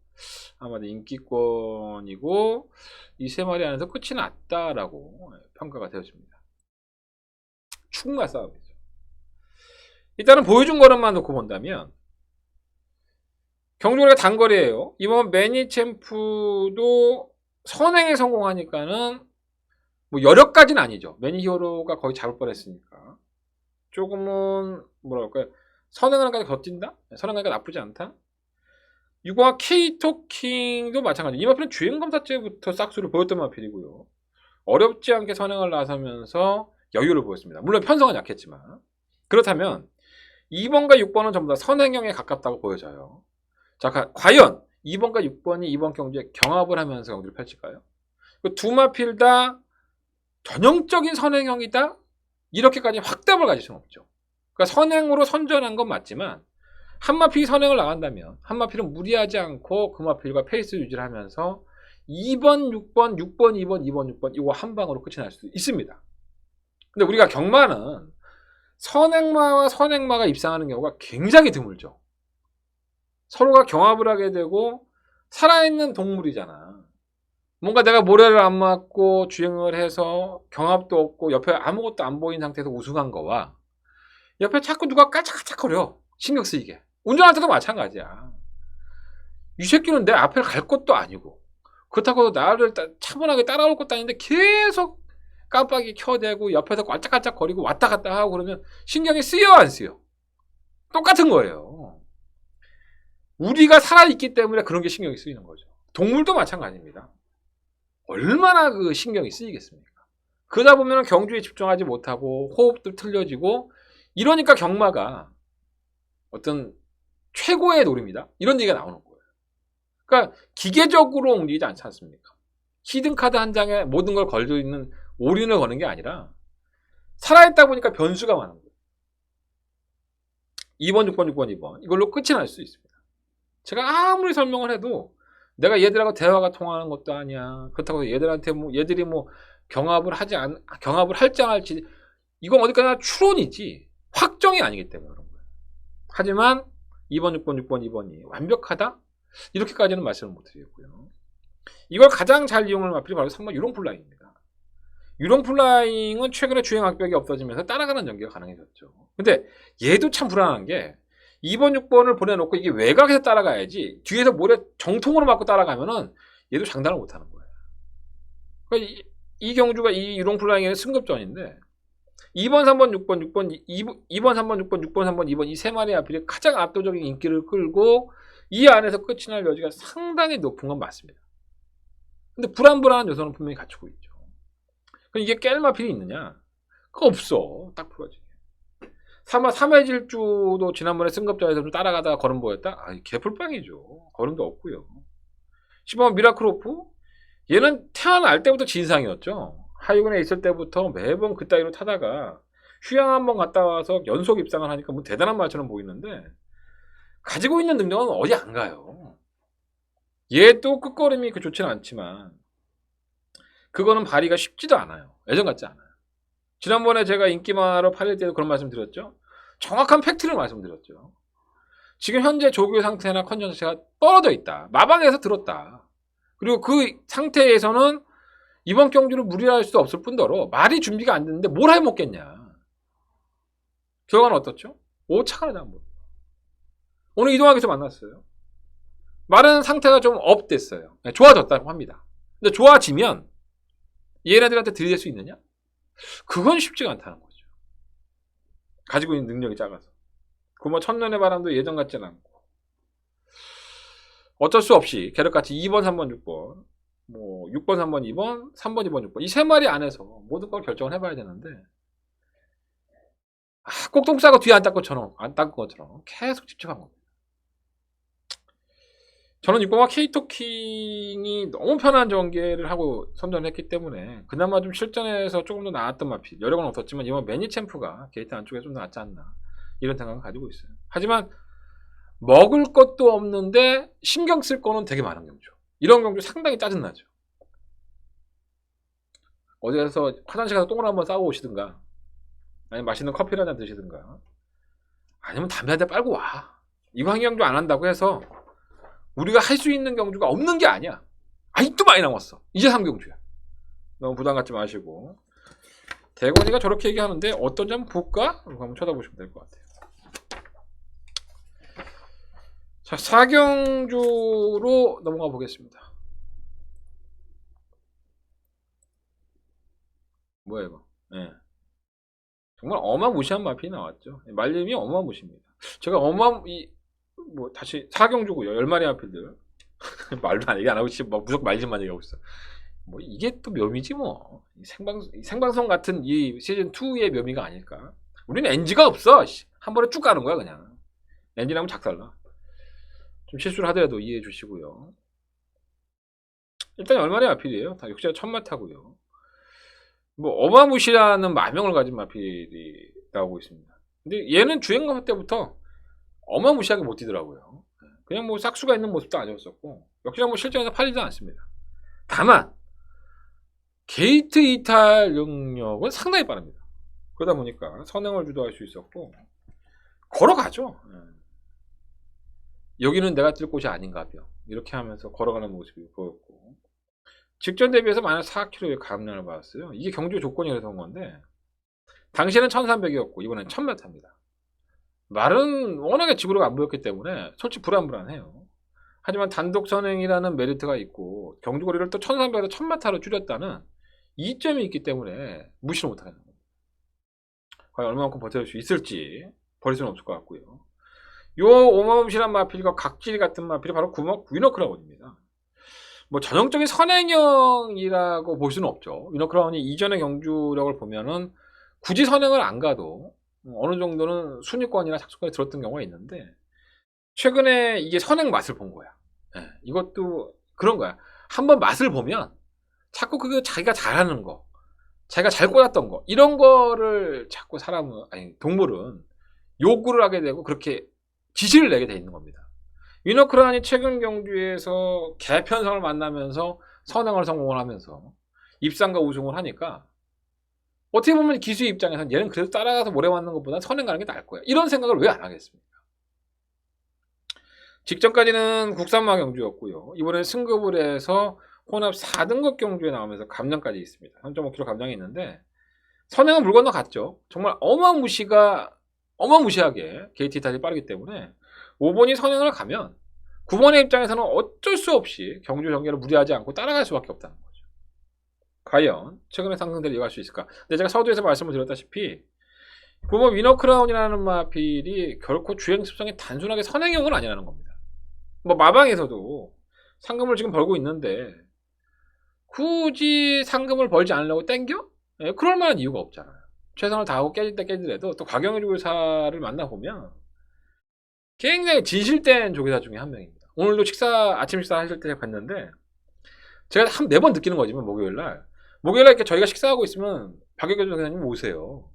아마도 인기권이고 이 세 마리 안에서 끝이 났다라고 평가가 되어집니다. 충마 싸움이죠. 일단은 보여준 거는만 놓고 본다면 경주가 단거리예요. 이번 매니 챔프도 선행에 성공하니까는 뭐 여력까지는 아니죠. 매니 히어로가 거의 잡을 뻔했으니까 조금은 뭐랄까요 선행을 한까지 더 뛴다? 선행하니까 나쁘지 않다. 6화 K-토킹도 마찬가지. 이 마필은 주행검사제부터 싹수를 보였던 마필이고요. 어렵지 않게 선행을 나서면서 여유를 보였습니다. 물론 편성은 약했지만 그렇다면 2번과 6번은 전부 다 선행형에 가깝다고 보여져요. 자, 과연 2번과 6번이 이번 경주에 경합을 하면서 경주를 펼칠까요? 두 마필 다 전형적인 선행형이다? 이렇게까지 확답을 가질 수는 없죠. 그러니까 선행으로 선전한 건 맞지만 한 마필이 선행을 나간다면 한 마필은 무리하지 않고 그 마필과 페이스 유지를 하면서 2번, 6번, 6번, 2번, 2번, 6번 이거 한 방으로 끝이 날 수도 있습니다. 근데 우리가 경마는 선행마와 선행마가 입상하는 경우가 굉장히 드물죠. 서로가 경합을 하게 되고 살아있는 동물이잖아. 뭔가 내가 모래를 안 맞고 주행을 해서 경합도 없고 옆에 아무것도 안 보이는 상태에서 우승한 거와 옆에 자꾸 누가 깔짝깔짝거려 신경 쓰이게 운전할 때도 마찬가지야. 이 새끼는 내 앞에 갈 것도 아니고 그렇다고 나를 차분하게 따라올 것도 아닌데 계속 깜빡이 켜대고 옆에서 깔짝깔짝거리고 왔다 갔다 하고 그러면 신경이 쓰여 안 쓰여? 똑같은 거예요. 우리가 살아있기 때문에 그런 게 신경이 쓰이는 거죠. 동물도 마찬가지입니다. 얼마나 그 신경이 쓰이겠습니까? 그러다 보면 경주에 집중하지 못하고 호흡도 틀려지고 이러니까 경마가 어떤 최고의 놀이입니다. 이런 얘기가 나오는 거예요. 그러니까 기계적으로 움직이지 않지 않습니까? 히든카드 한 장에 모든 걸 걸려 있는 올인을 거는 게 아니라 살아있다 보니까 변수가 많은 거예요. 2번, 6번, 6번, 2번 이걸로 끝이 날 수 있습니다. 제가 아무리 설명을 해도 내가 얘들하고 대화가 통하는 것도 아니야. 그렇다고 얘들한테 얘들이 경합을 할지 안 할지 이건 어디까지나 추론이지 확정이 아니기 때문에 그런 거예요. 하지만 2번, 6번, 6번, 2번이 완벽하다? 이렇게까지는 말씀을 못 드리겠고요. 이걸 가장 잘 이용할 마필이 바로 3번 유롱플라잉입니다. 유롱플라잉은 최근에 주행 악벽이 없어지면서 따라가는 전개가 가능해졌죠. 근데 얘도 참 불안한 게 2번, 6번을 보내놓고 이게 외곽에서 따라가야지 뒤에서 모래 정통으로 맞고 따라가면은 얘도 장담을 못하는 거예요. 그러니까 이 경주가 이 유롱플라잉의 승급전인데 2번, 3번, 6번, 6번, 2번, 3번, 6번, 6번, 3번, 2번 이 세 마리 아필이 가장 압도적인 인기를 끌고 이 안에서 끝이 날 여지가 상당히 높은 건 맞습니다. 근데 불안불안한 요소는 분명히 갖추고 있죠. 그럼 이게 깰 마필이 있느냐? 그거 없어. 딱 풀어지게. 3회 질주도 지난번에 승급자에서 좀 따라가다가 걸음 보였다? 아, 개풀빵이죠. 걸음도 없고요. 10번 미라클오프? 얘는 태어날 때부터 진상이었죠. 하이군에 있을 때부터 매번 그따위로 타다가 휴양 한번 갔다 와서 연속 입상을 하니까 뭐 대단한 말처럼 보이는데 가지고 있는 능력은 어디 안 가요. 얘도 끝걸음이 그 좋지는 않지만 그거는 발휘가 쉽지도 않아요. 예전 같지 않아요. 지난번에 제가 인기마로 팔릴 때도 그런 말씀 드렸죠. 정확한 팩트를 말씀드렸죠. 지금 현재 조교 상태나 컨디션 자체가 떨어져 있다. 마방에서 들었다. 그리고 그 상태에서는 이번 경주를 무리할 수 없을 뿐더러 말이 준비가 안 됐는데 뭘 해먹겠냐. 결과는 어떻죠? 오차가 나지 않고. 오늘 이동학에서 만났어요. 말은 상태가 좀 업됐어요. 좋아졌다고 합니다. 근데 좋아지면 얘네들한테 들이댈 수 있느냐? 그건 쉽지가 않다는 거죠. 가지고 있는 능력이 작아서. 그 뭐 천년의 바람도 예전 같지는 않고. 어쩔 수 없이 계력같이 2번, 3번, 6번, 뭐 6번, 3번, 2번, 3번, 2번, 6번 이 세 마리 안에서 모든 걸 결정을 해봐야 되는데 꼭똥 싸고 뒤에 안 닦은 것처럼 계속 집중한 겁니다. 저는 6번과 케이토킹이 너무 편한 전개를 하고 선전을 했기 때문에 그나마 좀 실전에서 조금 더 나았던 마필 여러 건 없었지만 이번 매니챔프가 게이트 안쪽에 좀 더 낫지 않나 이런 생각을 가지고 있어요. 하지만 먹을 것도 없는데 신경 쓸 거는 되게 많은 경주. 이런 경주 상당히 짜증나죠. 어디 가서 화장실 가서 똥을 한번 싸고 오시든가 아니면 맛있는 커피를 한잔 드시든가 아니면 담배 한 대 빨고 와. 이거 한 경주 안 한다고 해서 우리가 할 수 있는 경주가 없는 게 아니야. 아직도 많이 남았어. 이제 3경주야. 너무 부담 갖지 마시고 대건이가 저렇게 얘기하는데 어떤지 한번 볼까? 이거 한번 쳐다보시면 될 것 같아요. 자, 4경주로 넘어가 보겠습니다. 뭐야 이거? 네. 정말 어마무시한 마필이 나왔죠. 말림이 어마무시입니다. 제가 다시 4경주고요. 10마리 마필들. 말도 얘기 안 하고 지금 무조건 말림만 얘기하고 있어. 뭐 이게 또 묘미지 뭐. 생방송 같은 이 시즌 2의 묘미가 아닐까. 우리는 NG가 없어. 한 번에 쭉 가는 거야 그냥. NG라면 작살나. 좀 실수를 하더라도 이해해 주시고요. 일단 10마리 마필이에요. 다 역시나 천마타고요. 뭐 어마무시라는 마명을 가진 마필이 나오고 있습니다. 근데 얘는 주행감 때부터 어마무시하게 못 뛰더라고요. 그냥 뭐 싹수가 있는 모습도 아니었었고 역시나 뭐 실전에서 팔리지 않습니다. 다만 게이트 이탈 능력은 상당히 빠릅니다. 그러다 보니까 선행을 주도할 수 있었고 걸어가죠. 여기는 내가 뛸 곳이 아닌가벼 이렇게 하면서 걸어가는 모습이 보였고 직전 대비해서 마이너스 4kg의 감량을 받았어요. 이게 경주 조건이 그래서 온 건데 당시에는 1300이었고 이번엔 1000m입니다. 말은 워낙에 지구로가 안 보였기 때문에 솔직히 불안해요. 하지만 단독 선행이라는 메리트가 있고 경주 거리를 또 1300에서 1000m로 줄였다는 이점이 있기 때문에 무시를 못하는 겁니다. 과연 얼마만큼 버텨줄 수 있을지 버릴 수는 없을 것 같고요. 요 오마무시한 마필과 각질 같은 마필이 바로 위너크라운입니다. 뭐 전형적인 선행형이라고 볼 수는 없죠. 위너크라운이 이전의 경주력을 보면은 굳이 선행을 안 가도 어느 정도는 순위권이나 착수권에 들었던 경우가 있는데 최근에 이게 선행 맛을 본 거야. 네, 이것도 그런 거야. 한번 맛을 보면 자꾸 그거 자기가 잘하는 거, 자기가 잘 꽂았던 거 이런 거를 자꾸 동물은 요구를 하게 되고 그렇게 지시를 내게 돼 있는 겁니다. 위너크라운이 최근 경주에서 개편성을 만나면서 선행을 성공을 하면서 입상과 우승을 하니까 어떻게 보면 기수 입장에서는 얘는 그래도 따라가서 모래 맞는 것보다 선행 가는 게 나을 거야. 이런 생각을 왜 안 하겠습니까? 직전까지는 국산마 경주였고요. 이번에 승급을 해서 혼합 4등급 경주에 나오면서 감량까지 있습니다. 3.5kg 감량이 있는데 선행은 물 건너갔죠. 정말 어마무시하게 게이트 이탈이 빠르기 때문에 5번이 선행을 가면 9번의 입장에서는 어쩔 수 없이 경주 전개를 무리하지 않고 따라갈 수밖에 없다는 거죠. 과연 최근의 상승세를 이어갈 수 있을까? 근데 제가 서두에서 말씀을 드렸다시피 9번 위너크라운이라는 마필이 결코 주행 습성이 단순하게 선행형은 아니라는 겁니다. 뭐 마방에서도 상금을 지금 벌고 있는데 굳이 상금을 벌지 않으려고 땡겨? 예, 그럴 만한 이유가 없잖아요. 최선을 다하고 깨질 때 깨지더라도 또 곽영일 조교사를 만나보면 굉장히 진실된 조교사 중에 한 명입니다. 오늘도 아침 식사 하실 때 봤는데 제가 한 매번 느끼는 거지만 목요일날 이렇게 저희가 식사하고 있으면 박영일 조교사님 오세요.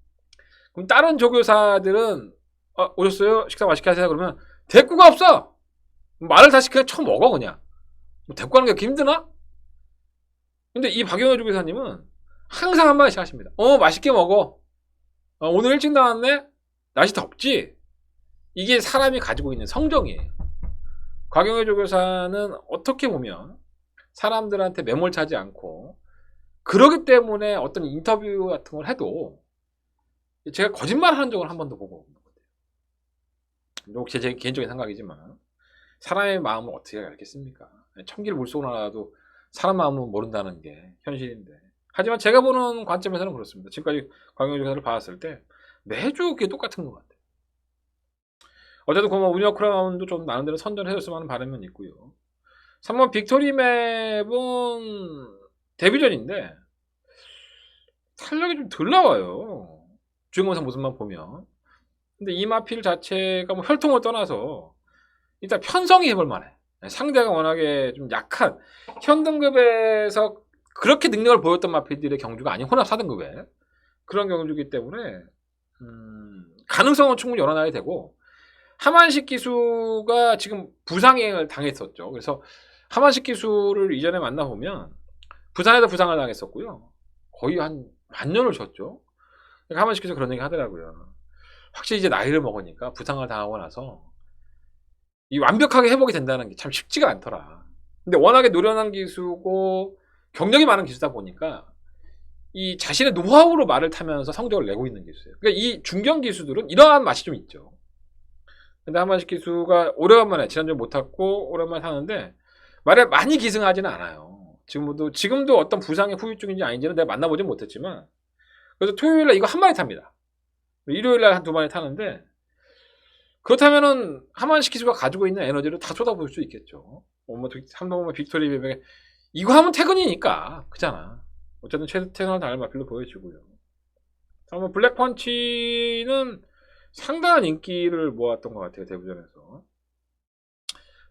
그럼 다른 조교사들은 오셨어요? 식사 맛있게 하세요. 그러면 대꾸가 없어. 말을 다시 그냥 쳐먹어 그냥. 뭐 대꾸 하는 게 그렇게 힘드나? 근데 이 박영일 조교사님은 항상 한마디씩 하십니다. 맛있게 먹어. 오늘 일찍 나왔네? 날씨 덥지? 이게 사람이 가지고 있는 성정이에요. 곽영일 조교사는 어떻게 보면 사람들한테 매몰차지 않고 그러기 때문에 어떤 인터뷰 같은 걸 해도 제가 거짓말하는 적을 한 번도 보고 없는 것 같아요. 혹시 제 개인적인 생각이지만 사람의 마음을 어떻게 알겠습니까? 천길 물속을 알아도 사람 마음은 모른다는 게 현실인데 하지만 제가 보는 관점에서는 그렇습니다. 지금까지 곽영일 조교사를 봤을 때 매주 그게 똑같은 것 같아요. 어제도 그 우니어크라운도 좀 나는 대로 선전해줬으면 하는 바람은 있고요. 3번 빅토리 맵은 데뷔전인데 탄력이 좀 덜 나와요. 주인공상 모습만 보면. 근데 이 마필 자체가 뭐 혈통을 떠나서 일단 편성이 해볼 만해. 상대가 워낙에 좀 약한 현등급에서 그렇게 능력을 보였던 마필들의 경주가 아닌 혼합 4등급에 그런 경주이기 때문에 가능성은 충분히 열어놔야 되고 하만식 기수가 지금 부상행을 당했었죠. 그래서 하만식 기수를 이전에 만나보면 부산에서 부상을 당했었고요. 거의 한 반년을 쉬었죠. 하만식 기수 그런 얘기 하더라고요. 확실히 이제 나이를 먹으니까 부상을 당하고 나서 이 완벽하게 회복이 된다는 게 참 쉽지가 않더라. 근데 워낙에 노련한 기수고 경력이 많은 기수다 보니까 이 자신의 노하우로 말을 타면서 성적을 내고 있는 기수예요. 그러니까 이 중견 기수들은 이러한 맛이 좀 있죠. 근데 한만식 기수가 오래간만에 지난주에 못 탔고 오랜만에 타는데 말에 많이 기승하지는 않아요. 지금도 어떤 부상의 후유증인지 아닌지는 내가 만나보진 못했지만 그래서 토요일날 이거 한 마리 탑니다. 일요일날 한 두 마리 타는데 그렇다면은 한만식 기수가 가지고 있는 에너지를 다 쏟아부을 수 있겠죠. 삼성보면 빅토리 맵에 이거 하면 퇴근이니까 그잖아. 어쨌든 최선을 다할 마필로 보여지고요. 한번 블랙펀치는 상당한 인기를 모았던 것 같아요. 대부전에서.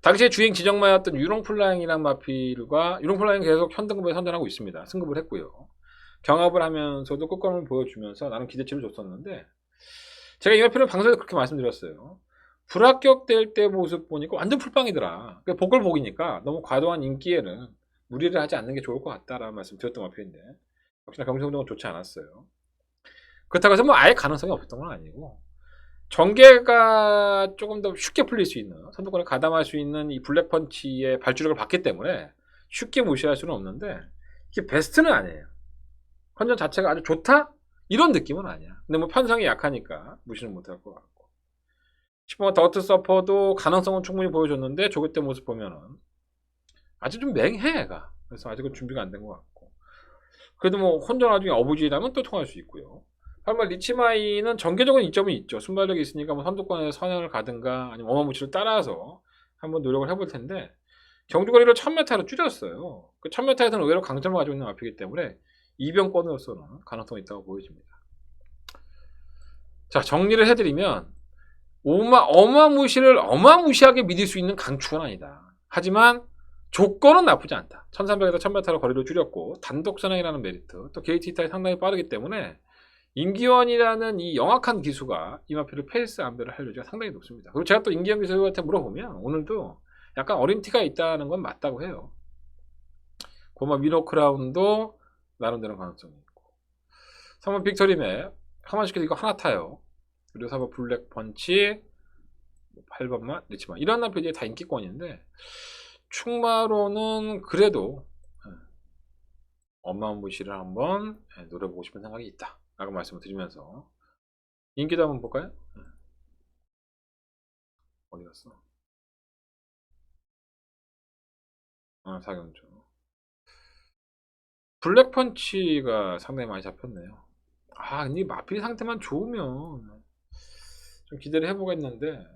당시에 주행 지정마였던 유롱플라잉이란 마필과 유롱플라잉 계속 현등급에 선전하고 있습니다. 승급을 했고요. 경합을 하면서도 끝권을 보여주면서 나는 기대치를 줬었는데 제가 이 마필은 방송에서 그렇게 말씀드렸어요. 불합격될 때 모습 보니까 완전 풀빵이더라. 복을복이니까 너무 과도한 인기에는 무리를 하지 않는 게 좋을 것 같다라는 말씀 드렸던 마필인데 역시나 경기성적은 좋지 않았어요. 그렇다고 해서 뭐 아예 가능성이 없었던 건 아니고 전개가 조금 더 쉽게 풀릴 수 있는 선두권에 가담할 수 있는 이 블랙펀치의 발주력을 받기 때문에 쉽게 무시할 수는 없는데 이게 베스트는 아니에요. 컨전 자체가 아주 좋다? 이런 느낌은 아니야. 근데 뭐 편성이 약하니까 무시는 못할 것 같고 10번 더트 서퍼도 가능성은 충분히 보여줬는데 조교 때 모습 보면은 아직 좀 맹해 애가. 그래서 아직은 준비가 안 된 것 같고 그래도 뭐 혼전 나중에 어부지라면 또 통할 수 있고요. 하지만 리치마이는 전개적인 이점이 있죠. 순발력이 있으니까 뭐 선두권에서 선행을 가든가 아니면 어마무치를 따라서 한번 노력을 해볼 텐데 경주거리를 1000m로 줄였어요. 그 1000m에서는 의외로 강점을 가지고 있는 마필이기 때문에 이변권으로서는 가능성이 있다고 보여집니다. 자, 정리를 해드리면 어마무시하게 믿을 수 있는 강추는 아니다. 하지만 조건은 나쁘지 않다. 1300에서 1000m로 거리를 줄였고 단독 선행이라는 메리트 또 게이트 히타이 상당히 빠르기 때문에 임기원이라는 이 영악한 기수가 이 마필을 페이스 안배를 할 여지가 상당히 높습니다. 그리고 제가 또 임기원 기수한테 물어보면 오늘도 약간 어린 티가 있다는 건 맞다고 해요. 고마 미노크라운도 나름대로 가능성이 있고 3번 빅토리맵 하만시켜서 이거 하나 타요. 그리고 4번 블랙펀치 8번만, 리치만 이런 나필들이 다 인기권인데 충마로는 그래도 엄마무시를 한번 노려보고 싶은 생각이 있다 라고 말씀을 드리면서 인기도 한번 볼까요? 어디 갔어? 사경주 블랙펀치가 상당히 많이 잡혔네요. 근데 마필 상태만 좋으면 좀 기대를 해보겠는데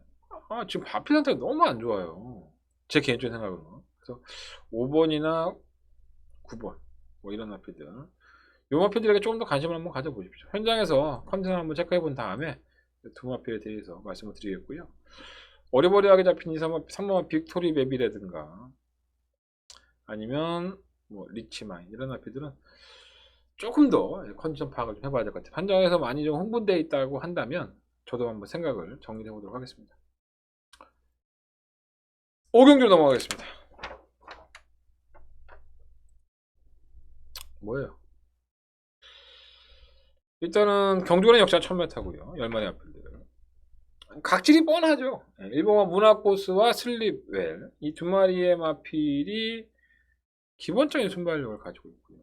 지금 마필 상태가 너무 안 좋아요. 제 개인적인 생각으로. 그래서 5번이나 9번 뭐 이런 마필들 요 마필들에게 조금 더 관심을 한번 가져보십시오. 현장에서 컨디션을 한번 체크해 본 다음에 두 마필에 대해서 말씀을 드리겠고요. 어리버리하게 잡힌 3번 빅토리 맵이라든가 아니면 뭐 리치마인 이런 마필들은 조금 더 컨디션 파악을 좀 해봐야 될 것 같아요. 현장에서 많이 좀 흥분되어 있다고 한다면 저도 한번 생각을 정리해 보도록 하겠습니다. 5경기로 넘어가겠습니다. 뭐예요? 일단은 경주는 역시나 1000m고요. 열마리 앞필들 각질이 뻔하죠. 일본어 문화코스와 슬립웰 이 두 마리의 마필이 기본적인 순발력을 가지고 있고요.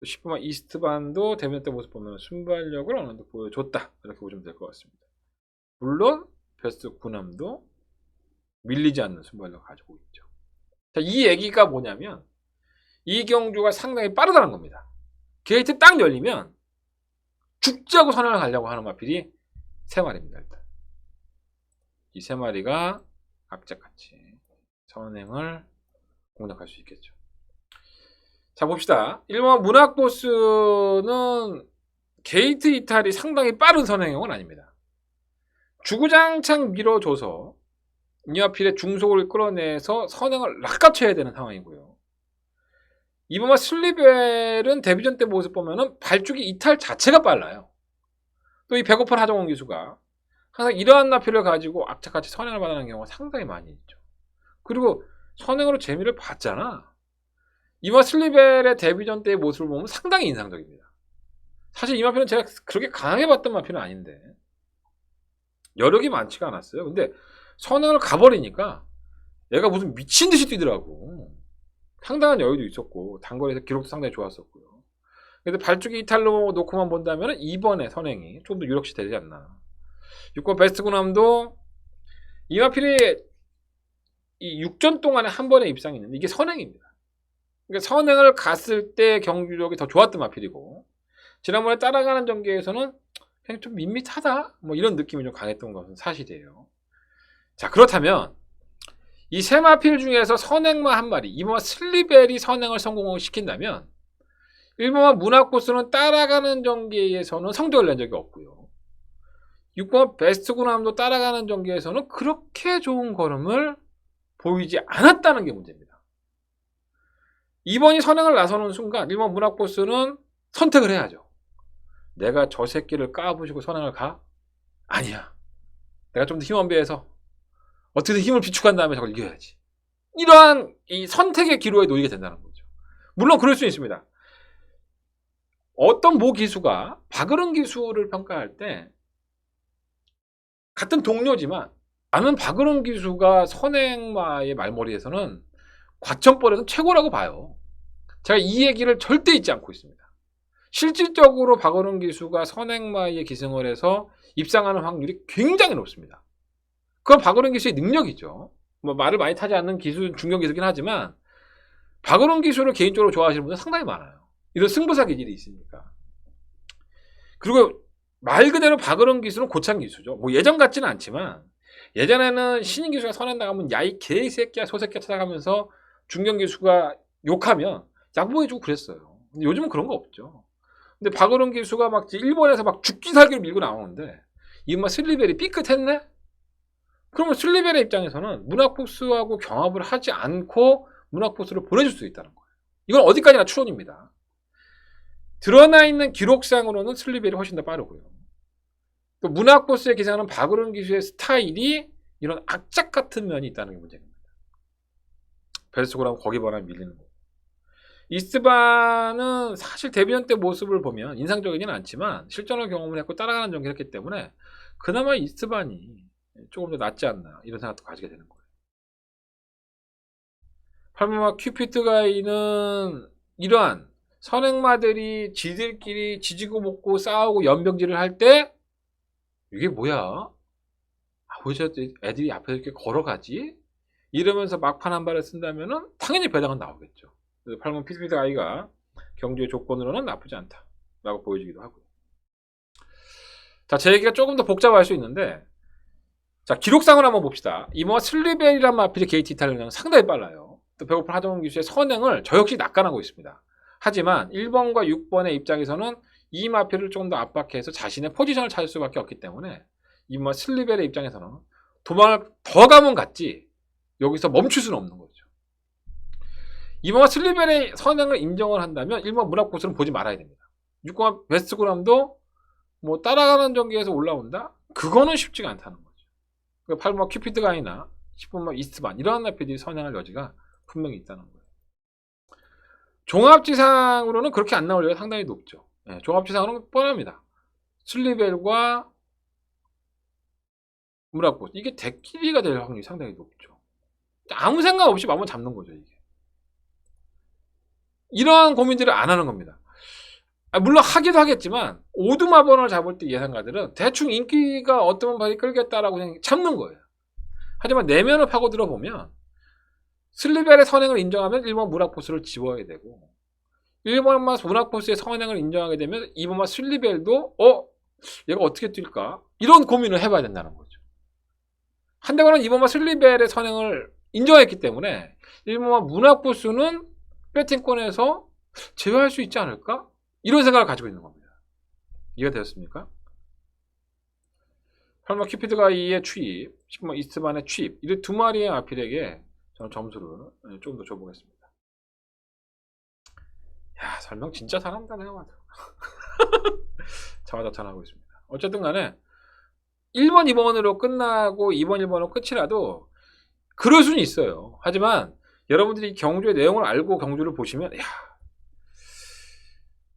10번만 이스트반도 데뷔 때 모습 보면 순발력을 어느 정도 보여줬다 이렇게 보시면 될 것 같습니다. 물론 베스트 구남도 밀리지 않는 순발력을 가지고 있죠. 자, 이 얘기가 뭐냐면 이 경주가 상당히 빠르다는 겁니다. 게이트 딱 열리면 죽자고 선행을 가려고 하는 마필이 3마리입니다. 일단 이 3마리가 악착같이 선행을 공략할 수 있겠죠. 자, 봅시다. 1번 문학보스는 게이트 이탈이 상당히 빠른 선행형은 아닙니다. 주구장창 밀어줘서 이마필의 중속을 끌어내서 선행을 낚아쳐야 되는 상황이고요. 이번만 슬리벨은 데뷔전 때 모습 보면은 발주기 이탈 자체가 빨라요. 또 이 배고픈 하정원 기수가 항상 이러한 나필을 가지고 악착같이 선행을 받아내는 경우가 상당히 많이 있죠. 그리고 선행으로 재미를 봤잖아. 이마 슬리벨의 데뷔전 때의 모습을 보면 상당히 인상적입니다. 사실 이 마필은 제가 그렇게 강하게 봤던 마필은 아닌데 여력이 많지가 않았어요. 근데 선행을 가버리니까 얘가 무슨 미친듯이 뛰더라고. 상당한 여유도 있었고 단거리에서 기록도 상당히 좋았었고요. 근데 발주기 이탈로 놓고만 본다면 이번에 선행이 좀 더 유력시 되지 않나. 6번 베스트 구남도 이 마필이 이 6전 동안에 한 번의 입상이 있는데 이게 선행입니다. 그러니까 선행을 갔을 때 경주력이 더 좋았던 마필이고 지난번에 따라가는 전개에서는 그냥 좀 밋밋하다 뭐 이런 느낌이 좀 강했던 것은 사실이에요. 자, 그렇다면 이 세 마필 중에서 선행만 한 마리, 이번 슬리벨이 선행을 성공을 시킨다면 1번만 문학코스는 따라가는 전개에서는 성적을 낸 적이 없고요. 6번 베스트 구남도 따라가는 전개에서는 그렇게 좋은 걸음을 보이지 않았다는 게 문제입니다. 2번이 선행을 나서는 순간 1번 문학코스는 선택을 해야죠. 내가 저 새끼를 까부시고 선행을 가? 아니야. 내가 좀 더 힘원배해서 어떻게든 힘을 비축한 다음에 저걸 이겨야지. 이러한 이 선택의 기로에 놓이게 된다는 거죠. 물론 그럴 수 있습니다. 어떤 모 기수가 박으른 기수를 평가할 때 같은 동료지만 나는 박으른 기수가 선행마의 말머리에서는 과천벌에서는 최고라고 봐요. 제가 이 얘기를 절대 잊지 않고 있습니다. 실질적으로 박어른 기수가 선행마에 기승을 해서 입상하는 확률이 굉장히 높습니다. 그건 박어른 기수의 능력이죠. 뭐 말을 많이 타지 않는 기수, 중견 기수긴 하지만 박어른 기수를 개인적으로 좋아하시는 분들 상당히 많아요. 이런 승부사 기질이 있으니까. 그리고 말 그대로 박어른 기수는 고참 기수죠. 뭐 예전 같지는 않지만 예전에는 신인 기수가 선행 나가면 야 이 개새끼야 소새끼야 찾아가면서 중견 기수가 욕하면 양보해주고 그랬어요. 근데 요즘은 그런 거 없죠. 근데 박어른 기수가 막 일본에서 막 죽기 살기를 밀고 나오는데 이마 슬리벨이 삐끗했네? 그러면 슬리벨의 입장에서는 문학포스하고 경합을 하지 않고 문학포스를 보내줄 수 있다는 거예요. 이건 어디까지나 추론입니다. 드러나 있는 기록상으로는 슬리벨이 훨씬 더 빠르고요. 또 문학포스의 기사는 박어른 기수의 스타일이 이런 악착 같은 면이 있다는 게 문제입니다. 벨스고라면 거기 번하면 밀리는 거고. 이스트반은 사실 데뷔전 때 모습을 보면 인상적이지는 않지만 실전을 경험을 했고 따라가는 전개를 했기 때문에 그나마 이스트반이 조금 더 낫지 않나 이런 생각도 가지게 되는 거예요. 팔마마 큐피트가이는 이러한 선행마들이 지들끼리 지지고 먹고 싸우고 연병질을 할 때 이게 뭐야? 왜 저 애들이 앞에서 이렇게 걸어가지? 이러면서 막판 한 발을 쓴다면은 당연히 배당은 나오겠죠. 그래서 팔마마 큐피트가이가 경주의 조건으로는 나쁘지 않다라고 보여지기도 하고요. 자, 제 얘기가 조금 더 복잡할 수 있는데 자, 기록상을 한번 봅시다. 이번 슬리벨이란 마필의 게이트 이탈리아는 상당히 빨라요. 또 배고픈 하정우 기수의 선행을 저 역시 낙관하고 있습니다. 하지만 1번과 6번의 입장에서는 이 마필을 조금 더 압박해서 자신의 포지션을 찾을 수밖에 없기 때문에 이번 슬리벨의 입장에서는 도망을 더 가면 갔지 여기서 멈출 수는 없는 거죠. 이번 슬리벨의 선행을 인정을 한다면 1번 문학고스는 보지 말아야 됩니다. 6번 베스트그람도 뭐 따라가는 전개에서 올라온다? 그거는 쉽지가 않다는 거죠. 8번 큐피드가이나 10번 이스트반 이러한 마필들이 선행할 여지가 분명히 있다는 거예요. 종합지상으로는 그렇게 안 나올 여지가 상당히 높죠. 네, 종합지상으로는 뻔합니다. 슬리벨과 무라꽃 이게 대끼리가 될 확률이 상당히 높죠. 아무 생각 없이 마음을 잡는 거죠. 이게 이러한 고민들을 안 하는 겁니다. 물론 하기도 하겠지만 오두마번을 잡을 때 예상가들은 대충 인기가 어떤 발이 끌겠다라고 그냥 참는 거예요. 하지만 내면을 파고들어 보면 슬리벨의 선행을 인정하면 1번 문학포스를 지워야 되고 1번만 문학포스의 선행을 인정하게 되면 2번만 슬리벨도 얘가 어떻게 뛸까? 이런 고민을 해봐야 된다는 거죠. 한대관은 2번만 슬리벨의 선행을 인정했기 때문에 1번만 문학포스는 배팅권에서 제외할 수 있지 않을까? 이런 생각을 가지고 있는 겁니다. 이해가 되었습니까? 8번 큐피드가이의 추입, 10번 이스트반의 추입 이 두 마리의 아필에게 저는 점수를 좀 더 줘보겠습니다. 야, 설명 진짜 잘한다 내가 봐도. 자화자찬하고 있습니다. 어쨌든 간에 1번, 2번으로 끝나고 2번, 1번으로 끝이라도 그럴 수는 있어요. 하지만 여러분들이 경주의 내용을 알고 경주를 보시면 야,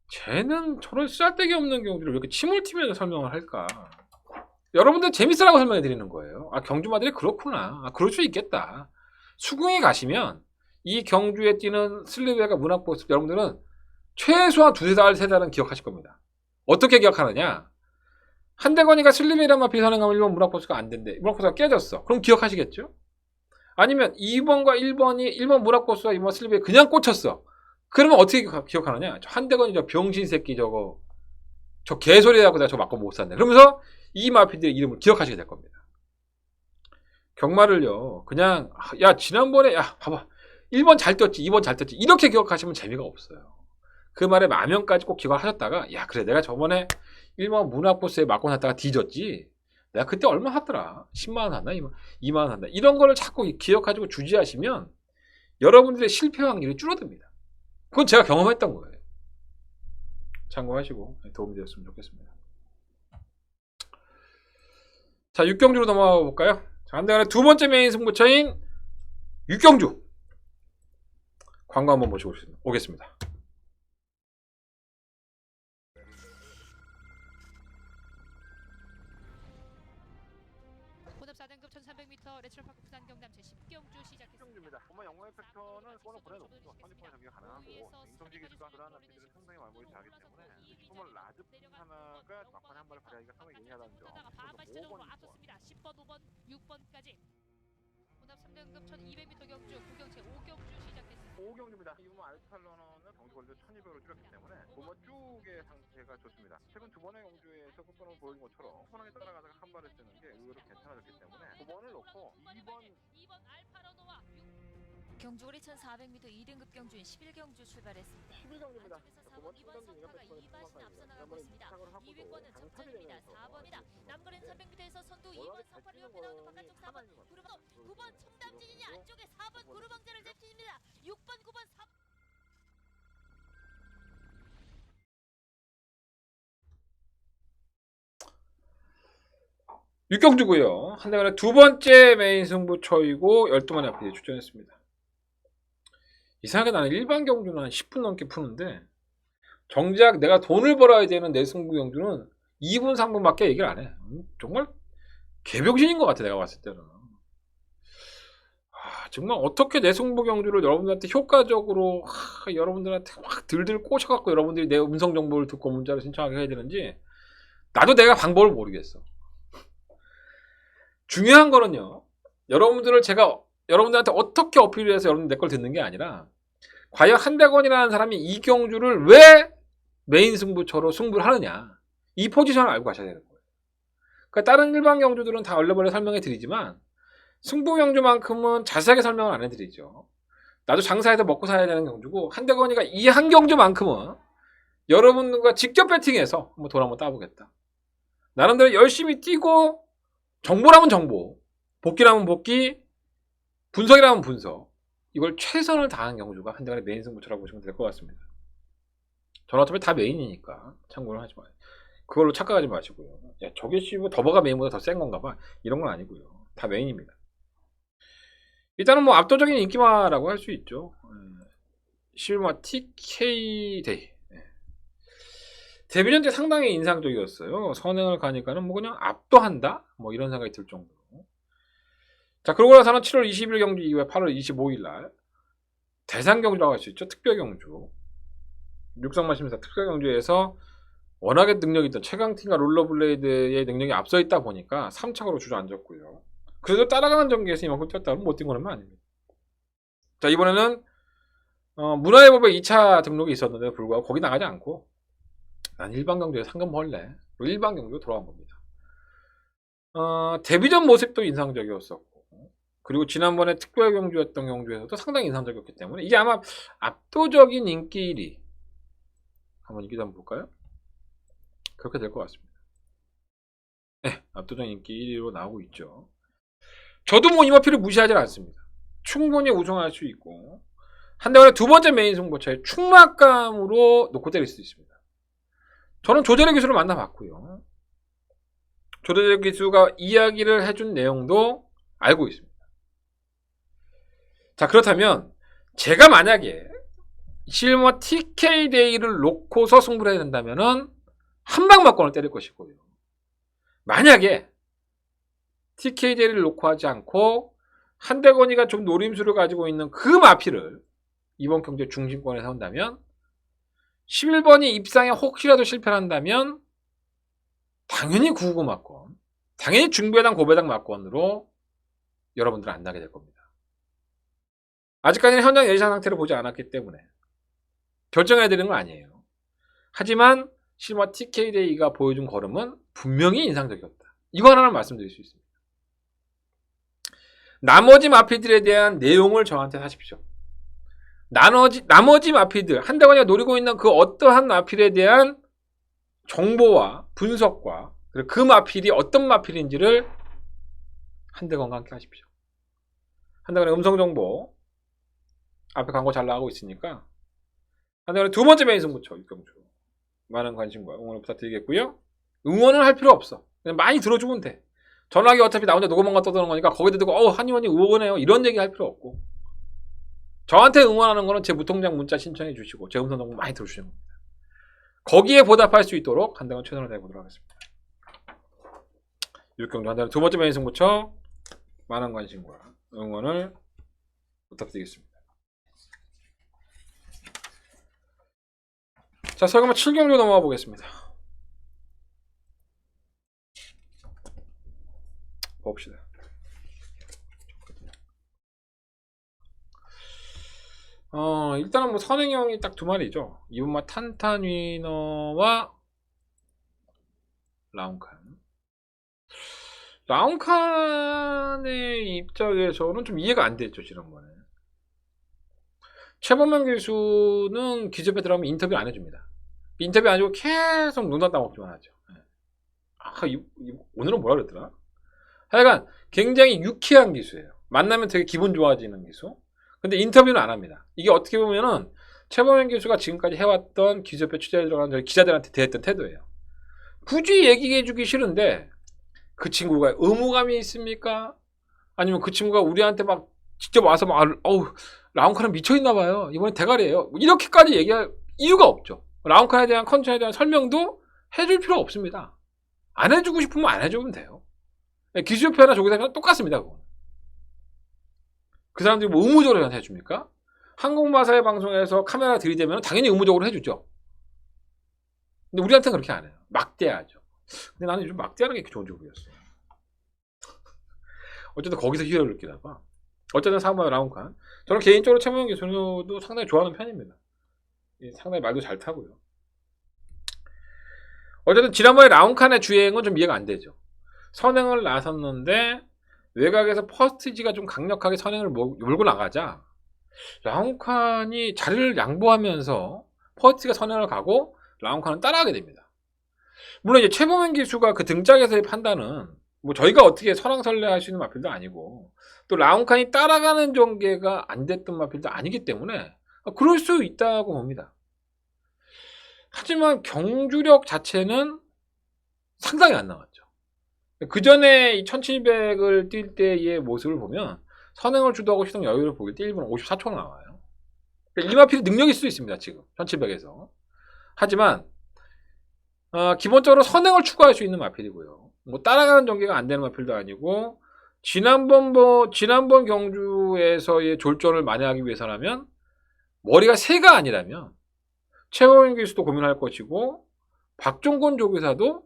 쟤는 저런 쓰잘데기 없는 경주를 왜 이렇게 침을 튀면서 설명을 할까? 여러분들 재밌으라고 설명해 드리는 거예요. 아, 경주마들이 그렇구나. 아, 그럴 수 있겠다. 수궁에 가시면 이 경주에 뛰는 슬리벨과 문학보스 여러분들은 최소한 두세 달, 세 달은 기억하실 겁니다. 어떻게 기억하느냐? 한대건이가 슬리벨이란 마필 선행하면 1번 문학보스가 안 된대. 문학보스가 깨졌어. 그럼 기억하시겠죠? 아니면 2번과 1번이 1번 문학보스와 2번 슬리벨이 그냥 꽂혔어. 그러면 어떻게 기억하느냐? 저 한대건이 저 병신 새끼 저거 저 개소리 하고 내가 저 맞고 못 샀네. 그러면서 이 마필들의 이름을 기억하시게 될 겁니다. 경마를요 그냥 야 지난번에 야 봐봐 1번 잘 떴지 2번 잘 떴지 이렇게 기억하시면 재미가 없어요. 그 말에 만명까지 꼭 기억을 하셨다가 야 그래 내가 저번에 1번 문학보스에 맞고 났다가 뒤졌지 내가 그때 얼마 샀더라 10만원 샀나 2만원 샀나 이런 거를 자꾸 기억하시고 주지하시면 여러분들의 실패 확률이 줄어듭니다. 그건 제가 경험했던 거예요. 참고하시고 도움이 되었으면 좋겠습니다. 자 6경주로 넘어가 볼까요? 자, 한대간의 두 번째 메인 승부처인 6경주 광고 한번 모시고 오겠습니다. 혼합 4등급 1300m 레츠럴파크 부산 경남 제10경주 시작했습니다. 경주입니다. 보면 영광의 팩터는 번호 보내놓고 컨디션 전개가 가능하고 인성지 기수가 그러한 앞뒤들은 상당히 말보이 잘하기 때문에 보면 라즈 하나가 막판에 한 발을 발휘하기가 상당히 예리하다는 점. 하다가 반발자적으로 앞섰습니다. 10번, 5번, 6번까지 혼합 3등급 1200m 경주 구경체 5경주 시작했습니다. 5경주입니다. 이 부분 알탈러너는 경주 걸려 1200으로 줄였기 때문에 보면 쭉의 상태가 좋습니다. 최근 두 번의 경주에서 끝번호 보여준 것처럼 편하게 따라가다가 한 발을 쓰는 게 의외로 괜찮아졌기 때문에 9번을 놓고 2번 알파로노와 경주거리 1400m 2등급 경주인 11경주 출발했습니다. 11경주입니다. 안쪽에서 4번 2번 성과가 2마신 앞서 나가고 있습니다. 2위권은 적절입니다. 4번이다. 남거리는 300m에서 선두 2번 성파를 옆에 나오는 바깥쪽 4번 구르봉 9번 청담진이니 안쪽에 4번 구르봉자를 제치입니다. 6번 9번 4번 6경주고요. 한대간의 두 번째 메인 승부처이고 12만의 앞에 출전했습니다. 이상하게 나는 일반 경주는 한 10분 넘게 푸는데 정작 내가 돈을 벌어야 되는 내승부 경주는 2분 3분밖에 얘기를 안 해. 정말 개병신인 것 같아 내가 봤을 때는. 정말 어떻게 내승부 경주를 여러분들한테 효과적으로 여러분들한테 확 들들 꼬셔갖고 여러분들이 내 음성 정보를 듣고 문자를 신청하게 해야 되는지 나도 내가 방법을 모르겠어. 중요한 거는요, 제가 여러분들한테 어떻게 어필을 해서 여러분들 내 걸 듣는 게 아니라 과연 한대건이라는 사람이 이 경주를 왜 메인 승부처로 승부를 하느냐, 이 포지션을 알고 가셔야 되는 거예요. 그러니까 다른 일반 경주들은 다 얼레벌레 설명해 드리지만 승부 경주만큼은 자세하게 설명을 안 해드리죠. 나도 장사해서 먹고 살아야 되는 경주고 한대건이가 이 한 경주만큼은 여러분들과 직접 배팅해서 한번 돈 한번 따보겠다. 나름대로 열심히 뛰고 정보라면 정보, 복귀라면 복귀, 분석이라면 분석, 이걸 최선을 다한 경주가 한대건의 메인 승부처라고 보시면 될 것 같습니다. 저는 어차피 다 메인이니까 참고를 하지 마요. 그걸로 착각하지 마시고요. 야, 저게 뭐 더버가 메인보다 더 센 건가 봐, 이런 건 아니고요. 다 메인입니다. 일단은 뭐 압도적인 인기마라고 할 수 있죠. 실마 TK 데이. 데뷔전 때 상당히 인상적이었어요. 선행을 가니까는 뭐 그냥 압도한다? 뭐 이런 생각이 들 정도로. 자, 그러고 나서는 7월 20일 경주 이후에 8월 25일 날 대상 경주라고 할 수 있죠. 특별 경주. 육상만 심사 특별 경주에서 워낙에 능력이 있던 최강팀과 롤러블레이드의 능력이 앞서 있다 보니까 3착으로 주저앉았고요. 그래도 따라가는 전기에서 이만큼 뛰었다면 못 뛴 거는 아닙니다. 자, 이번에는 문화의 법에 2차 등록이 있었는데 불구하고 거기 나가지 않고 난 일반 경주에 상금 벌레 일반 경주로 돌아온 겁니다. 데뷔전 모습도 인상적이었었고, 그리고 지난번에 특별 경주였던 경주에서도 상당히 인상적이었기 때문에 이게 아마 압도적인 인기 1위, 한번 인기도 한번 볼까요? 그렇게 될 것 같습니다. 네, 압도적인 인기 1위로 나오고 있죠. 저도 뭐 이마피를 무시하지 않습니다. 충분히 우승할 수 있고 한대건의 두 번째 메인 승부처에 충막감으로 놓고 때릴 수 있습니다. 저는 조재래 기수를 만나봤고요. 조재래 기수가 이야기를 해준 내용도 알고 있습니다. 자, 그렇다면 제가 만약에 실버 TK데이를 놓고서 승부를 해야 된다면은 한방막권을 때릴 것이고요. 만약에 TK데이를 놓고 하지 않고 한대건이가 좀 노림수를 가지고 있는 그 마피를 이번 경제 중심권에 세운다면 11번이 입상에 혹시라도 실패를 한다면 당연히 999 막권, 당연히 중배당 고배당 막권으로 여러분들은 안 나게 될 겁니다. 아직까지는 현장 예상 상태를 보지 않았기 때문에 결정해야 되는 건 아니에요. 하지만 실버 TK데이가 보여준 걸음은 분명히 인상적이었다. 이거 하나는 말씀드릴 수 있습니다. 나머지 마피들에 대한 내용을 저한테 하십시오. 나머지 마피들, 한대건이가 노리고 있는 그 어떠한 마필에 대한 정보와 분석과 그리고 그 마필이 어떤 마필인지를 한대건과 함께 하십시오. 한대건의 음성정보 앞에 광고 잘 나가고 있으니까 한대건의 두 번째 메인 승부처 6경주 많은 관심과 응원을 부탁드리겠고요. 응원을 할 필요 없어. 그냥 많이 들어주면 돼. 전화기 어차피 나 혼자 녹음한 거 떠드는 거니까 거기다 듣고 한의원이 응원해요 이런 얘기 할 필요 없고, 저한테 응원하는 거는 제 무통장 문자 신청해 주시고 제 음성 정보 많이 들어주시는 겁니다. 거기에 보답할 수 있도록 한대건 최선을 다해보도록 하겠습니다. 6경주 한대건 두 번째 메인 승부처 많은 관심과 응원을 부탁드리겠습니다. 자, 설마 7경주 넘어가 보겠습니다. 봅시다. 일단은 뭐 선행형이 딱 두 마리죠. 이분마 탄탄위너와 라운칸. 라운칸의 입장에서는 좀 이해가 안 됐죠, 지난번에. 최범명 교수는 기접에 들어가면 인터뷰 안 해줍니다. 인터뷰 안 해주고 계속 눈담 따먹기만 하죠. 오늘은 뭐라 그랬더라? 하여간 굉장히 유쾌한 기수예요. 만나면 되게 기분 좋아지는 기수. 근데 인터뷰는 안 합니다. 이게 어떻게 보면은 최범현 교수가 지금까지 해왔던 기자협회 취재에 들어간 저희 기자들한테 대했던 태도예요. 굳이 얘기해주기 싫은데 그 친구가 의무감이 있습니까? 아니면 그 친구가 우리한테 막 직접 와서 막 라운카는 미쳐있나봐요. 이번에 대가리예요. 이렇게까지 얘기할 이유가 없죠. 라운카에 대한 컨디션에 대한 설명도 해줄 필요 없습니다. 안 해주고 싶으면 안 해주면 돼요. 기술표나 조기사표나 똑같습니다. 그건. 그 사람들이 뭐 의무적으로 해줍니까? 항공마사의 방송에서 카메라 들이대면 당연히 의무적으로 해주죠. 근데 우리한테는 그렇게 안 해요. 막대하죠. 근데 나는 요즘 막대하는 게 이렇게 좋은지 모르겠어. 어쨌든 거기서 희열을 느끼나 봐. 어쨌든 사무마 라운칸. 저는 개인적으로 최무영 기수도 상당히 좋아하는 편입니다. 상당히 말도 잘 타고요. 어쨌든 지난번에 라운칸의 주행은 좀 이해가 안 되죠. 선행을 나섰는데 외곽에서 퍼스트지가 좀 강력하게 선행을 몰고 나가자 라운칸이 자리를 양보하면서 퍼스트지가 선행을 가고 라운칸은 따라가게 됩니다. 물론 이제 최범현 기수가 그 등짝에서의 판단은 뭐 저희가 어떻게 설왕설래 할 수 있는 마필도 아니고 또 라운칸이 따라가는 전개가 안 됐던 마필도 아니기 때문에 그럴 수 있다고 봅니다. 하지만 경주력 자체는 상당히 안 나왔죠. 그 전에 이 1700을 뛸 때의 모습을 보면 선행을 주도하고 시동 여유를 보일 때 1분 54초 나와요. 이 마필이 능력일 수도 있습니다. 지금 1700에서. 하지만 기본적으로 선행을 추구할 수 있는 마필이고요. 뭐 따라가는 전개가 안 되는 마필도 아니고 지난번 경주에서의 졸전을 만회하기 위해서라면 머리가 새가 아니라면 최범현 기수도 고민할 것이고 박종권 조교사도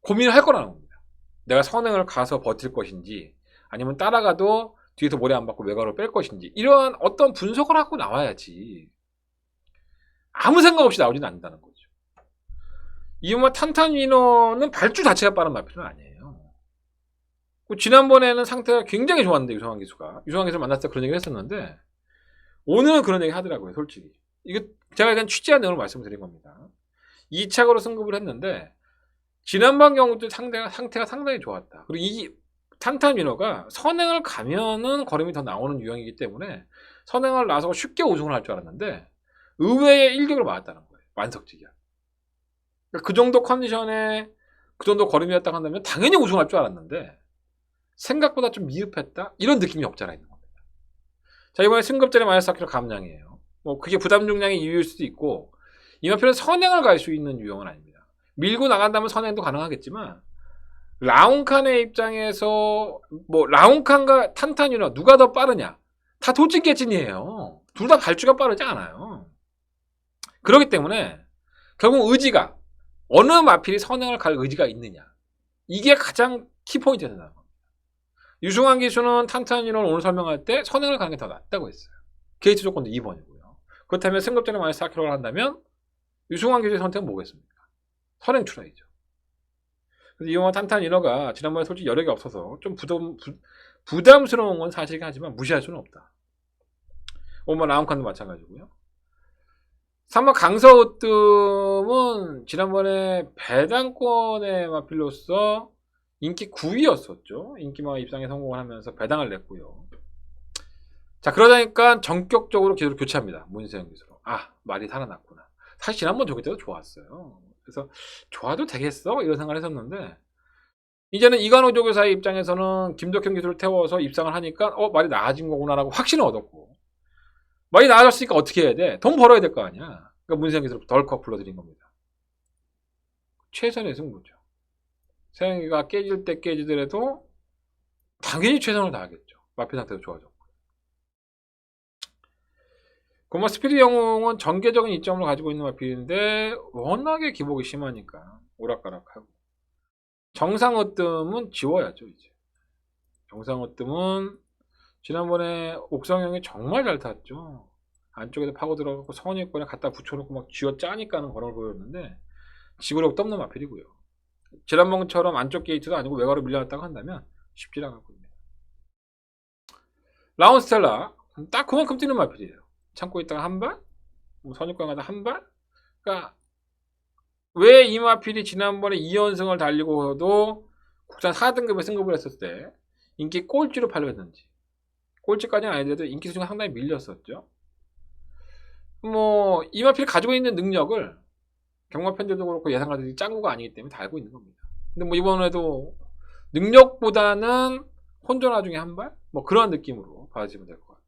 고민을 할 거라는 겁니다. 내가 선행을 가서 버틸 것인지 아니면 따라가도 뒤에서 모래 안 받고 외곽으로 뺄 것인지 이러한 어떤 분석을 하고 나와야지 아무 생각 없이 나오지는 않는다는 거죠. 이유마 탄탄위너는 발주 자체가 빠른 마필은 아니에요. 지난번에는 상태가 굉장히 좋았는데 유성환 기수가 만났을 때 그런 얘기를 했었는데 오늘은 그런 얘기 하더라고요. 솔직히 이게 제가 그냥 취재한 내용을 말씀드린 겁니다. 2착으로 승급을 했는데 지난번 경우도 상태가 상당히 좋았다. 그리고 이 탄탄위너가 선행을 가면은 걸음이 더 나오는 유형이기 때문에 선행을 나서고 쉽게 우승을 할 줄 알았는데 의외의 일격을 맞았다는 거예요. 만석지기야. 그 정도 컨디션에 그 정도 걸음이었다고 한다면 당연히 우승할 줄 알았는데 생각보다 좀 미흡했다? 이런 느낌이 없잖아 있는 겁니다. 자, 이번에 승급전에 마이너스 4kg 감량이에요. 뭐 그게 부담 중량의 이유일 수도 있고 이 마필은 선행을 갈 수 있는 유형은 아닙니다. 밀고 나간다면 선행도 가능하겠지만 라운칸의 입장에서 뭐 라운칸과 탄탄위너 누가 더 빠르냐? 다 도찐개찐이에요. 둘 다 발주가 빠르지 않아요. 그렇기 때문에 결국 의지가 어느 마필이 선행을 갈 의지가 있느냐 이게 가장 키포인트가 된다는 겁니다. 유승환 기수는 탄탄위너를 오늘 설명할 때 선행을 가는 게 더 낫다고 했어요. 게이트 조건도 2번이고요. 그렇다면 승급전에 마이너스 4kg를 한다면 유승환 기수의 선택은 뭐겠습니까? 선행 출하이죠. 그래서 이용한 탄탄위너가 지난번에 솔직히 여력이 없어서 좀 부담스러운 건 사실이긴 하지만 무시할 수는 없다. 오늘 라운칸도 마찬가지고요. 3번 강서으뜸은 지난번에 배당권의 마필로서 인기 9위였었죠. 인기마 입상에 성공을 하면서 배당을 냈고요. 자, 그러다니까 전격적으로 기술을 교체합니다. 문세영 기수로. 말이 살아났구나. 사실 지난번 저기 때도 좋았어요. 그래서 좋아도 되겠어? 이런 생각을 했었는데 이제는 이관호 조교사의 입장에서는 김덕현 기수를 태워서 입상을 하니까 말이 나아진 거구나라고 확신을 얻었고 많이 나아졌으니까 어떻게 해야 돼? 돈 벌어야 될 거 아니야. 그러니까 문세영 기수를 덜컥 불러들인 겁니다. 최선의 승부죠. 세영이가 깨질 때 깨지더라도 당연히 최선을 다하겠죠. 마필 상태도 좋아졌고. 고마 스피드 영웅은 전개적인 이점을 가지고 있는 마필인데 워낙에 기복이 심하니까 오락가락하고. 정상어뜸은 지워야죠. 이제 정상어뜸은 지난번에 옥성형이 정말 잘 탔죠. 안쪽에서 파고 들어가고 선입권에 갖다 붙여놓고 막 쥐어 짜니까는 걸음을 보였는데 지구력 없는 마필이고요. 지난번처럼 안쪽 게이트도 아니고 외곽으로 밀려났다고 한다면 쉽지 않을 겁니다. 라운스텔라 딱 그만큼 뛰는 마필이에요. 참고 있다가 한 발, 선입권 가다 한 발. 그러니까 왜 이 마필이 지난번에 2연승을 달리고도 국산 4등급에 승급을 했을 때 인기 꼴찌로 팔렸는지 꼴찌까지는 아니더라도 인기 수준이 상당히 밀렸었죠. 뭐 이 마필이 가지고 있는 능력을 경마 팬들도 그렇고 예상가들이 짱구가 아니기 때문에 다 알고 있는 겁니다. 근데 뭐 이번에도 능력보다는 혼전화 중에 한 발? 뭐 그런 느낌으로 봐주시면 될 것 같아요.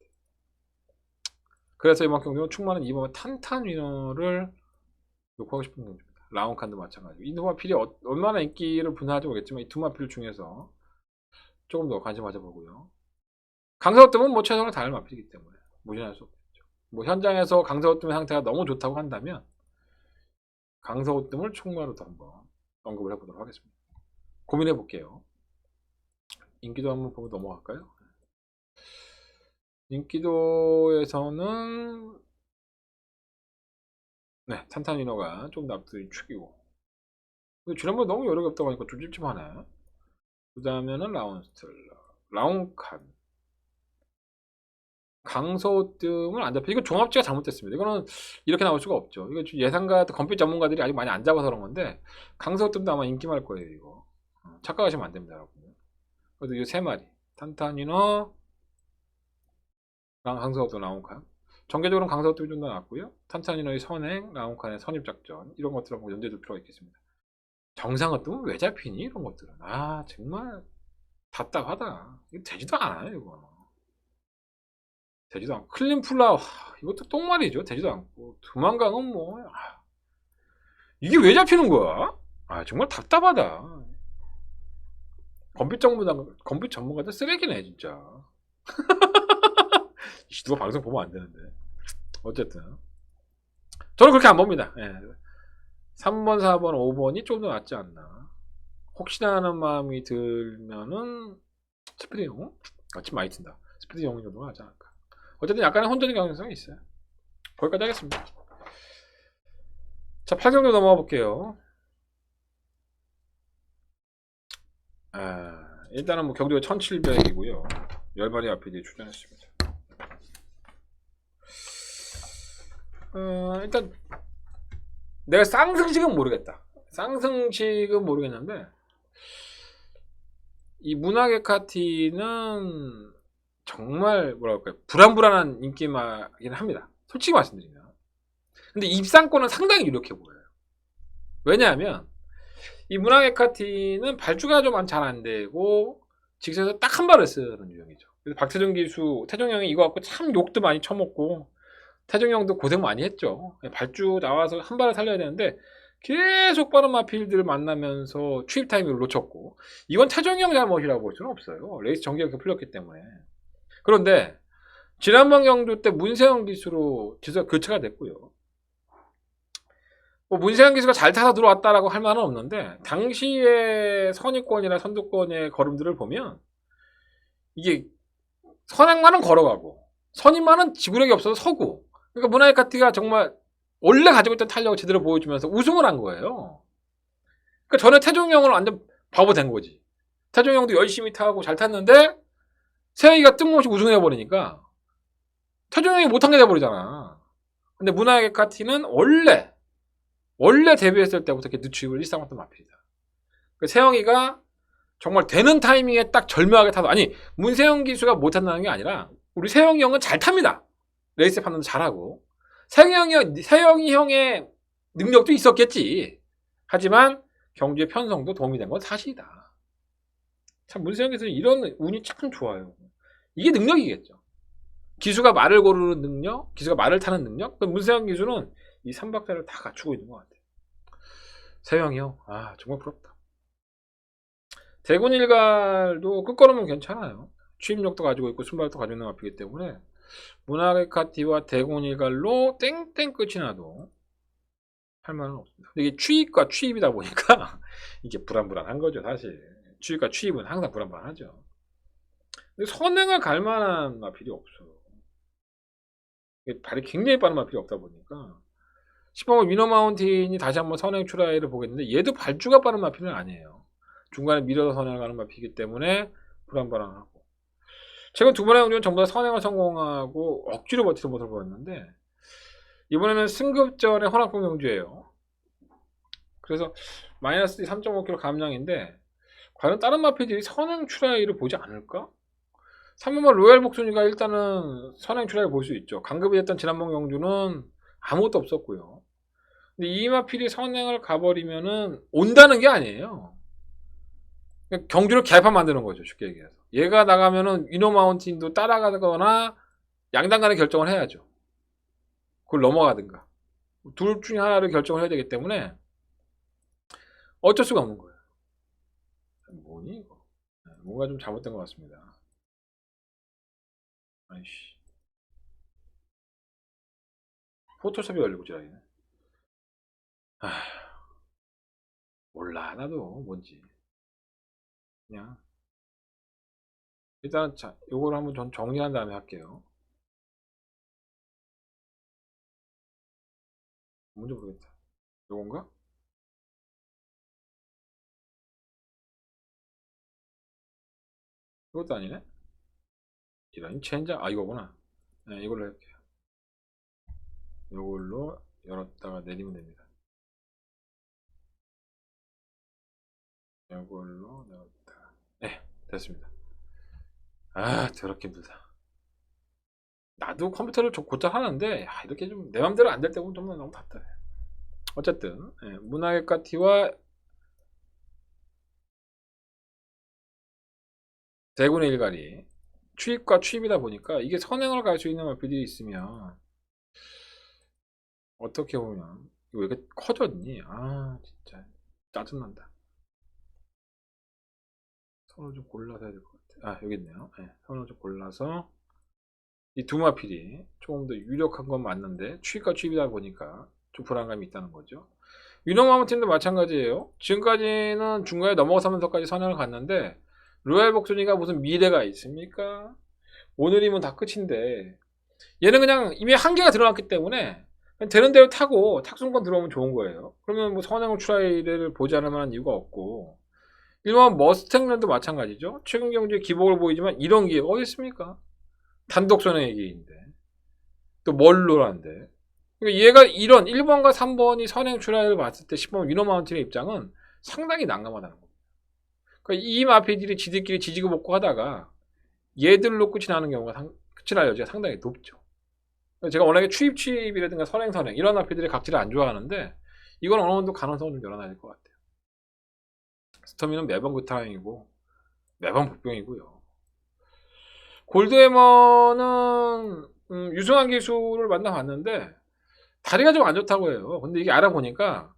그래서 이번 경기는 충만한 2번 탄탄 위너를 놓고 하고 싶은 경기입니다. 라운칸도 마찬가지고 이 두 마필이 얼마나 인기를 분화할지 모르겠지만 이 두 마필 중에서 조금 더 관심 가져보고요. 강서우뜸은 뭐 최선을 다할 마필이기 때문에 무시할 수 없겠죠. 뭐 현장에서 강서우뜸의 상태가 너무 좋다고 한다면 강서우뜸을 총괄로도 한번 언급을 해보도록 하겠습니다. 고민해 볼게요. 인기도 한번 보고 넘어갈까요? 인기도에서는 네, 탄탄 위너가 좀 납득이 축이고 지난번에 너무 여력이 없다고 하니까 좀 찝찝하네. 그 다음에는 라운스텔라, 라운칸, 강서우뜸을 안 잡혀. 이거 종합지가 잘못됐습니다. 이거는 이렇게 나올 수가 없죠. 이거 예상가 검빛 전문가들이 아직 많이 안 잡아서 그런 건데 강서우뜸도 아마 인기 많을 거예요. 이거 착각하시면 안 됩니다, 여러분. 그래도 이 세 마리 탄탄 위너, 강서우뜸, 라운칸. 전개적으로는 강서우뜸이 좀 더 낫고요. 탄탄 위너의 선행, 라운칸의 선입작전 이런 것들을 한번 연대해 둘 필요가 있겠습니다. 정상어뜸은 왜 잡히니? 이런 것들은 정말 답답하다. 이거 되지도 않아요. 이거 되지도 않고 클린플라 이것도 똥말이죠. 되지도 않고 두만강은 뭐 이게 왜 잡히는 거야? 정말 답답하다. 검빛 전문가들 쓰레기네 진짜. 누가 방송 보면 안 되는데. 어쨌든 저는 그렇게 안 봅니다. 3번, 4번, 5번이 좀 더 낫지 않나. 혹시나 하는 마음이 들면은 스피드 영웅? 침 많이 튄다. 스피드 영웅 정도가 하지 않을까. 어쨌든 약간의 혼전의 경향성이 있어요. 거기까지 하겠습니다. 자, 8경기 넘어가 볼게요. 일단은 뭐 경주가 1700이고요. 열발이 앞에 출전했습니다. 일단 내가 쌍승식은 모르겠다. 쌍승식은 모르겠는데 이 문학의 카티는 정말 뭐랄까요 불안불안한 인기마긴 합니다. 솔직히 말씀드리면. 근데 입상권은 상당히 유력해 보여요. 왜냐하면 이 문학의 카티는 발주가 좀 잘 안 되고 직선에서 딱 한 발을 쓰는 유형이죠. 그래서 박태종 기수, 태종 형이 이거 갖고 참 욕도 많이 쳐먹고 태종 형도 고생 많이 했죠. 발주 나와서 한 발을 살려야 되는데 계속 빠른 마필들을 만나면서 추입 타이밍을 놓쳤고 이건 태종 형 잘못이라고 볼 수는 없어요. 레이스 전개가 이렇게 풀렸기 때문에. 그런데 지난번 경주 때 문세영 기수로 기수가 교체가 됐고요. 뭐 문세영 기수가 잘 타서 들어왔다라고 할 만은 없는데 당시의 선입권이나 선두권의 걸음들을 보면 이게 선행만은 걸어가고 선임만은 지구력이 없어서 서고 그러니까 문화의 카티가 정말 원래 가지고 있던 탄력을 제대로 보여주면서 우승을 한 거예요. 그러니까 저는 태종 형을 완전 바보 된 거지. 태종 형도 열심히 타고 잘 탔는데 세영이가 뜬금없이 우승해버리니까 태종 형이 못한 게 돼버리잖아. 근데 문화의 카티는 원래 데뷔했을 때부터 이렇게 늦추입을 일삼았던 마필이다. 그러니까 세영이가 정말 되는 타이밍에 딱 절묘하게 타서 문세영 기수가 못한다는 게 아니라 우리 세영이 형은 잘 탑니다. 레이스 판단도 잘하고 세영이 형의 능력도 있었겠지. 하지만 경주의 편성도 도움이 된 건 사실이다. 참 문세영 기수는 이런 운이 참 좋아요. 이게 능력이겠죠. 기수가 말을 고르는 능력, 기수가 말을 타는 능력. 문세영 기수는 이 3박자를 다 갖추고 있는 것 같아요. 세영이 형, 정말 부럽다. 대군 일갈도 끝걸음은 괜찮아요. 추임력도 가지고 있고 순발도 가지고 있는 앞이기 때문에 문학의 카티와 대군 일갈로 땡땡 끝이 나도 할 말은 없습니다. 근데 이게 추입과 추입이다 보니까 이게 불안불안한 거죠, 사실. 추입과 추입은 항상 불안불안하죠. 근데 선행을 갈 만한 마필이 없어요. 발이 굉장히 빠른 마필이 없다 보니까 10번 위너 마운틴이 다시 한번 선행 출하를 보겠는데 얘도 발주가 빠른 마필은 아니에요. 중간에 밀어서 선행을 가는 마필이기 때문에 불안불안하고 최근 두 번의 경주는 전부 다 선행을 성공하고 억지로 버티는 모습을 보였는데 이번에는 승급전의 허락권 경주예요. 그래서 마이너스 3.5kg 감량인데 과연 다른 마필들이 선행 출하를 보지 않을까? 3번만 로얄 복순이가 일단은 선행 출하를 볼 수 있죠. 강급이 됐던 지난번 경주는 아무것도 없었고요. 근데 이 마필이 선행을 가버리면은 온다는 게 아니에요. 경주를 개판 만드는 거죠, 쉽게 얘기해서. 얘가 나가면은 위너 마운틴도 따라가거나 양당 간의 결정을 해야죠. 그걸 넘어가든가. 둘 중에 하나를 결정을 해야 되기 때문에 어쩔 수가 없는 거예요. 뭐니 이거? 뭔가 좀 잘못된 것 같습니다. 아이씨. 포토샵이 열리고 지랄이네. 몰라 나도 뭔지. 그냥 일단 자 요걸 한번 전 정리한 다음에 할게요. 뭔지 모르겠다. 요건가? 이것도 아니네. 이런 체인저 이거구나. 네, 이걸로 할게요. 요걸로 열었다가 내리면 됩니다. 요걸로 열었다가 네 됐습니다. 더럽게 힘들다. 나도 컴퓨터를 좀 곧잘 하는데 이렇게 좀 내 맘대로 안 될 때 보면 좀 너무 답답해. 어쨌든 문화개과 T와 대군의 일갈이 추입과 추입이다 보니까 이게 선행을 갈 수 있는 마필들이 있으면 어떻게 보면 이거 왜 이렇게 커졌니? 진짜 짜증난다. 선을 좀 골라서 해야 될 것 같아. 여기 있네요. 선을 좀 골라서 이 두 마필이 조금 더 유력한 건 맞는데 추입과 추입이다 보니까 좀 불안감이 있다는 거죠. 유노마운틴도 마찬가지예요. 지금까지는 중간에 넘어서면서까지 선행을 갔는데 로얄 복순이가 무슨 미래가 있습니까? 오늘이면 다 끝인데 얘는 그냥 이미 한계가 드러났기 때문에 그냥 되는 대로 타고 탁순권 들어오면 좋은 거예요. 그러면 뭐 선행을 트라이를 보지 않을 만한 이유가 없고 일반 머스탱랜도 마찬가지죠. 최근 경주에 기복을 보이지만 이런 기회가 어디 있습니까? 단독 선행의 기회인데 또 멀로란데 그러니까 얘가 이런 1번과 3번이 선행 트라이를 봤을 때 10번 위너마운틴의 입장은 상당히 난감하다는 겁니다. 그러니까 이 마피들이 지들끼리 지지고 볶고 하다가 얘들로 끝이 나는 경우가 끝이 날 여지가 상당히 높죠. 제가 워낙에 추입이라든가 선행 이런 마피들의 각질을 안 좋아하는데 이건 어느 정도 가능성을 좀 열어놔야 될 것 같아요. 스토미는 매번 그 타임이고 매번 복병이고요. 골드해머는 유승환 기수를 만나봤는데 다리가 좀 안 좋다고 해요. 근데 이게 알아보니까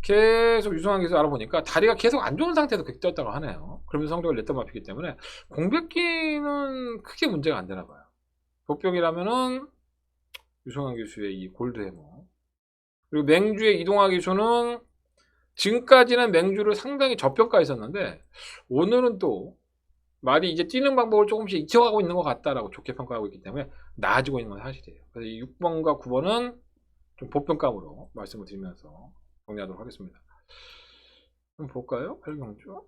계속 유승환 기수 알아보니까 다리가 계속 안 좋은 상태에서 그렇게 뛰었다고 하네요. 그러면서 성적을 냈던 마피기 때문에 공백기는 크게 문제가 안 되나 봐요. 복병이라면은 유승환 기수의 이 골드해머 그리고 맹주의 이동화 기수는 지금까지는 맹주를 상당히 저평가했었는데 오늘은 또 말이 이제 뛰는 방법을 조금씩 익혀가고 있는 것 같다라고 좋게 평가하고 있기 때문에 나아지고 있는 건 사실이에요. 그래서 이 6번과 9번은 좀 보편감으로 말씀을 드리면서 정리하도록 하겠습니다. 한번 볼까요? 8경주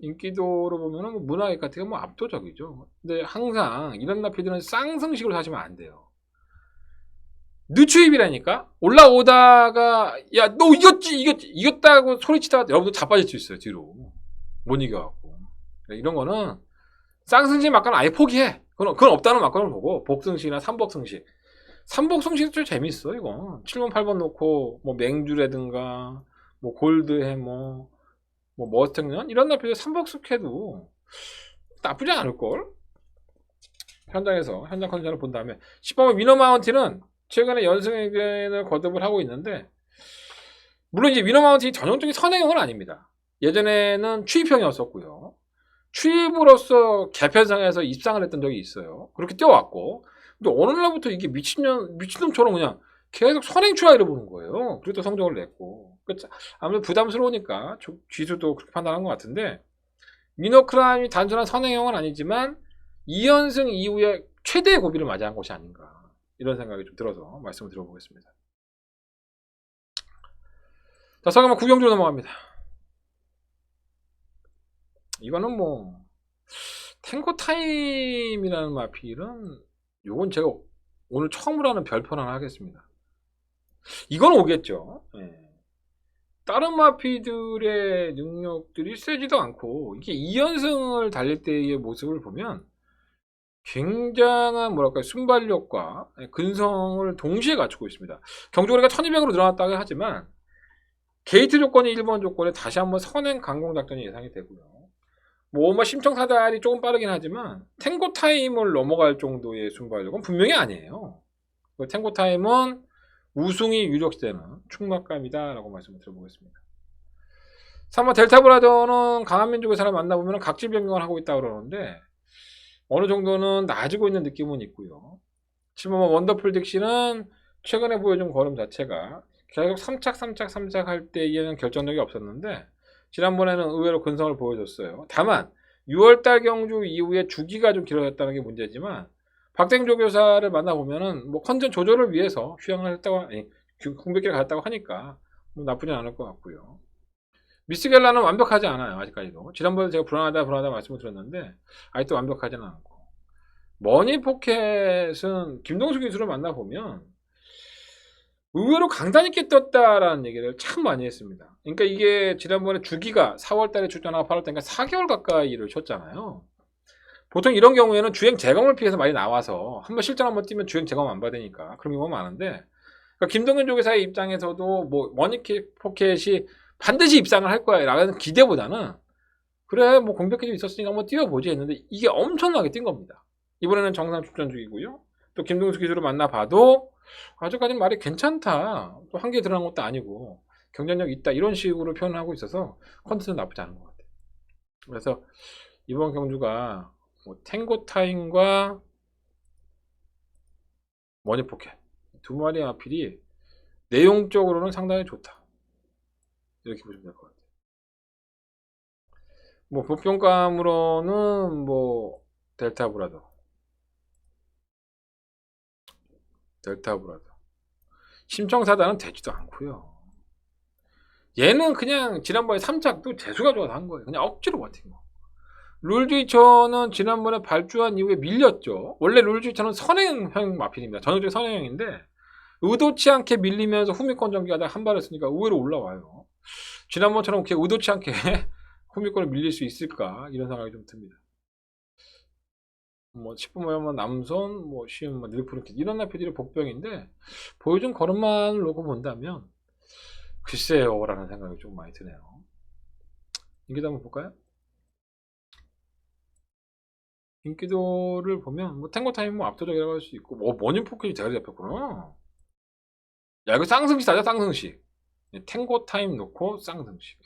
인기도로 보면은 뭐 문화의 카트가 뭐 압도적이죠. 근데 항상 이런 나피들은 쌍승식으로 사시면 안 돼요. 늦추입이라니까 올라오다가 야 너 이겼다고 소리치다가 여러분들 다 빠질 수 있어요. 뒤로 못 이겨갖고 이런 거는 쌍승식 막간은 아예 포기해. 그건 없다는 막간을 보고 복승식이나 삼복승식 3복승식도 좀 재밌어. 이거 7번 8번 놓고 뭐 맹주라든가 뭐 골드해머 뭐 머스탱년 이런 나피들 3복승해도 나쁘지 않을걸. 현장 컨디션을 본 다음에 10번 위너마운틴은 최근에 연승을 거듭을 하고 있는데 물론 이제 위너마운틴이 전형적인 선행형은 아닙니다. 예전에는 추입형이었었고요. 추입으로서 개편상에서 입상을 했던 적이 있어요. 그렇게 뛰어왔고 근데 어느 날부터 이게 미친놈처럼 그냥 계속 선행 트라이를 보는 거예요. 그리고 또 성적을 냈고 아무래도 부담스러우니까 쥐수도 그렇게 판단한 것 같은데 미노크라임이 단순한 선행형은 아니지만 2연승 이후에 최대의 고비를 맞이한 것이 아닌가 이런 생각이 좀 들어서 말씀을 드려보겠습니다. 자, 서경만 구경주로 넘어갑니다. 이거는 뭐 탱고타임이라는 마필은 요건 제가 오늘 처음으로 하는 별편 하나 하겠습니다. 이건 오겠죠. 다른 마피들의 능력들이 세지도 않고 이게 2연승을 달릴 때의 모습을 보면 굉장한 뭐랄까 순발력과 근성을 동시에 갖추고 있습니다. 경주거리가 1200으로 늘어났다고 하지만 게이트 조건이 1번 조건에 다시 한번 선행 강공 작전이 예상이 되고요. 뭐 심청사달이 조금 빠르긴 하지만 탱고 타임을 넘어갈 정도의 순발력은 분명히 아니에요. 탱고 타임은 우승이 유력시되는 충막감이다라고 말씀을 드려보겠습니다. 3번 델타 브라더는 강한 민족의 사람 만나보면 각질 변경을 하고 있다고 그러는데 어느 정도는 나아지고 있는 느낌은 있고요. 7번 원더풀 딕시는 최근에 보여준 걸음 자체가 계속 3착 할 때에는 결정력이 없었는데 지난번에는 의외로 근성을 보여줬어요. 다만 6월달 경주 이후에 주기가 좀 길어졌다는 게 문제지만 박땡조 교사를 만나보면은 뭐 컨디션 조절을 위해서 휴양을 했다고, 아니, 공백기를 갔다고 하니까 뭐 나쁘진 않을 것 같고요. 미스겔라는 완벽하지 않아요. 아직까지도. 지난번에 제가 불안하다 말씀을 드렸는데 아직도 완벽하지는 않고. 머니포켓은 김동수 기수를 만나보면 의외로 강단 있게 떴다라는 얘기를 참 많이 했습니다. 그러니까 이게 지난번에 주기가 4월달에 출전하고 8월달에 4개월 가까이를 쳤잖아요. 보통 이런 경우에는 주행 재검을 피해서 많이 나와서 한번 실전 한번 뛰면 주행 재검 안 받으니까 그런 경우가 많은데, 그러니까 김동현 조교사의 입장에서도 뭐 머니포켓이 반드시 입상을 할 거야 라는 기대보다는 그래 뭐 공백기도 있었으니까 한번 뛰어보지 했는데 이게 엄청나게 뛴 겁니다. 이번에는 정상 출전 중이고요. 또 김동수 기수를 만나봐도 아직까지는 말이 괜찮다, 또 한계에 들어간 것도 아니고 경쟁력 있다, 이런 식으로 표현하고 있어서 컨디션 나쁘지 않은 것 같아요. 그래서 이번 경주가 뭐 탱고타임과 머니포켓 두 마리 아필이 내용적으로는 상당히 좋다, 이렇게 보시면 될 것 같아요. 뭐 보평감으로는 뭐 델타 브라더 심청사단은 되지도 않고요. 얘는 그냥 지난번에 3착도 재수가 좋아서 한 거예요. 그냥 억지로 버틴 거. 룰주이처는 지난번에 발주한 이후에 밀렸죠. 원래 룰주이처는 선행형 마필입니다. 전형적인 선행형인데 의도치 않게 밀리면서 후미권 전개하다가 한 발 했으니까 의외로 올라와요. 지난번처럼 그렇게 의도치 않게 후미권을 밀릴 수 있을까, 이런 생각이 좀 듭니다. 뭐 10분 모양만 남손, 뭐 쉬운 뭐 닐프르킷 이런 나필들이 복병인데 보여준 걸음만을 놓고 본다면 글쎄요 라는 생각이 좀 많이 드네요. 인기도 한번 볼까요? 인기도를 보면 뭐 탱고타임 뭐 압도적이라고 할 수 있고, 뭐 머니포켓이 대가리 잡혔구나. 야 이거 쌍승식 하자, 쌍승식. 탱고타임 놓고 쌍승식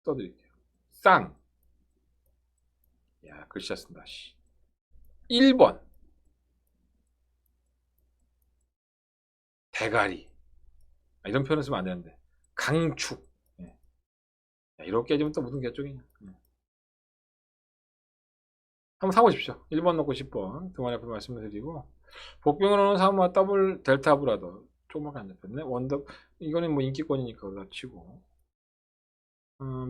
써드릴게요. 쌍. 야 글씨 잘 쓴다. 1번 대가리. 이런 표현을 쓰면 안 되는데 강축. 야, 이렇게 해주면 또 무슨 개쪽이냐. 한번 사보십시오. 1번 넣고 10번 두 마리 앞에 말씀을 드리고, 복병으로는 3번 더블 델타 브라더 조금밖에 안 잡혔네. 원더 이거는 뭐 인기권이니까 올라치고,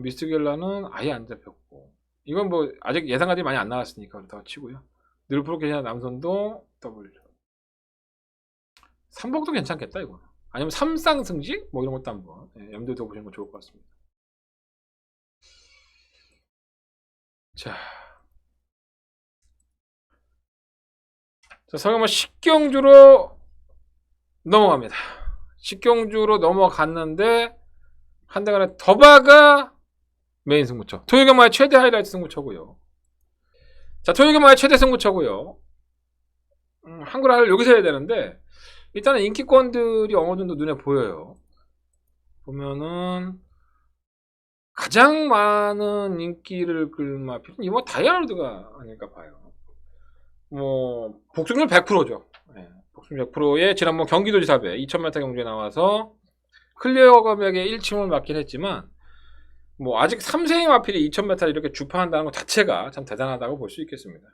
미스겔라는 아예 안 잡혔고, 이건 뭐 아직 예상가들이 많이 안 나왔으니까 그렇다고 치고요. 늘프로켓이나 남선도 더블 3복도 괜찮겠다 이거. 아니면 3쌍승식 뭐 이런 것도 한번 염두에 둬보시는 거 좋을 것 같습니다. 자, 설마 식경주로 넘어갑니다. 식경주로 넘어갔는데 한대간에 더바가 메인 승부처. 토요겸마의 최대 하이라이트 승부처고요. 자, 토요겸마의 최대 승부처고요. 한글화를 여기서 해야 되는데 일단은 인기권들이 어느 정도 눈에 보여요. 보면은 가장 많은 인기를 끌 마필은 이번 다이아로드가 아닐까 봐요. 뭐 복승률 100%죠. 네, 복승률 100%에 지난번 경기도지사배 2000m 경주에 나와서 클리어 검역에 1침을 맞긴 했지만 뭐 아직 3세의 마필이 2000m를 이렇게 주파한다는 것 자체가 참 대단하다고 볼 수 있겠습니다.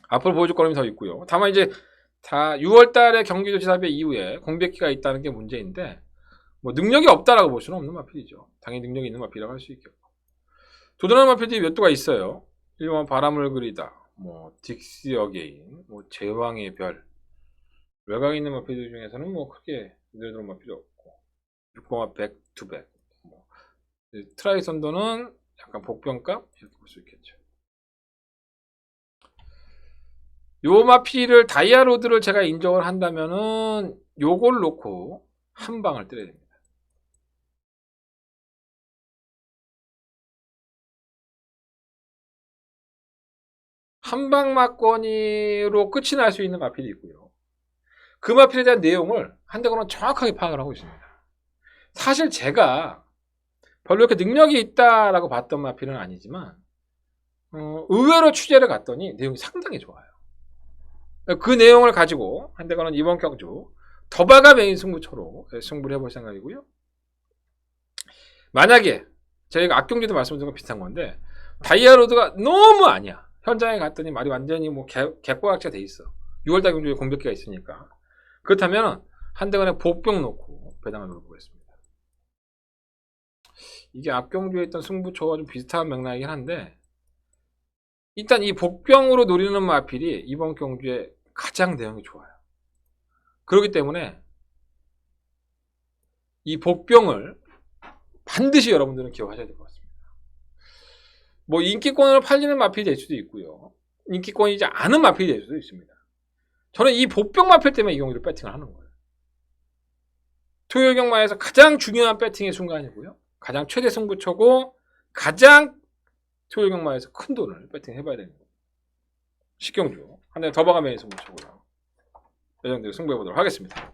앞으로 보여줄 거름이 더 있고요. 다만 이제 다 6월달에 경기도지사배 이후에 공백기가 있다는 게 문제인데 뭐 능력이 없다라고 볼 수는 없는 마필이죠. 당연히 능력이 있는 마필이라고 할 수 있겠고, 도전하는 마필들이 몇 도가 있어요. 1번 바람을 그리다, 뭐 딕스 어게인, 뭐 제왕의 별. 외곽에 있는 마필들 중에서는 뭐 크게 눈에 들어온 마필이 없고, 6번화 백투백, 뭐 트라이 선더는 약간 복병값 이렇게 볼 수 있겠죠. 요 마필을 다이아로드를 제가 인정을 한다면은 요걸 놓고 한 방을 때려야 됩니다. 한방 막권이로 끝이 날 수 있는 마필이 있고요. 그 마필에 대한 내용을 한대건은 정확하게 파악을 하고 있습니다. 사실 제가 별로 이렇게 능력이 있다라고 봤던 마필은 아니지만 의외로 취재를 갔더니 내용이 상당히 좋아요. 그 내용을 가지고 한대건은 이번 경주 더바가 메인 승부처로 승부를 해볼 생각이고요. 만약에 저희가 악경주도 말씀드린 건 비슷한 건데 다이아로드가 너무 아니야. 현장에 갔더니 말이 완전히 뭐 개꼬락지가 돼 있어. 6월달 경주에 공백기가 있으니까. 그렇다면 한대건에 복병 놓고 배당을 노려보겠습니다. 이게 앞경주에 있던 승부처와 좀 비슷한 맥락이긴 한데 일단 이 복병으로 노리는 마필이 이번 경주에 가장 대응이 좋아요. 그렇기 때문에 이 복병을 반드시 여러분들은 기억하셔야 될 것 같습니다. 뭐 인기권으로 팔리는 마필이 될 수도 있고요. 인기권이지 않은 마필이 될 수도 있습니다. 저는 이 복병 마필 때문에 이 경기를 배팅을 하는 거예요. 토요일 경마에서 가장 중요한 배팅의 순간이고요. 가장 최대 승부처고 가장 토요일 경마에서 큰 돈을 배팅 해봐야 되는 거예요. 식경주 한 대 더 박아매는 승부처고요. 예정대로 승부해 보도록 하겠습니다.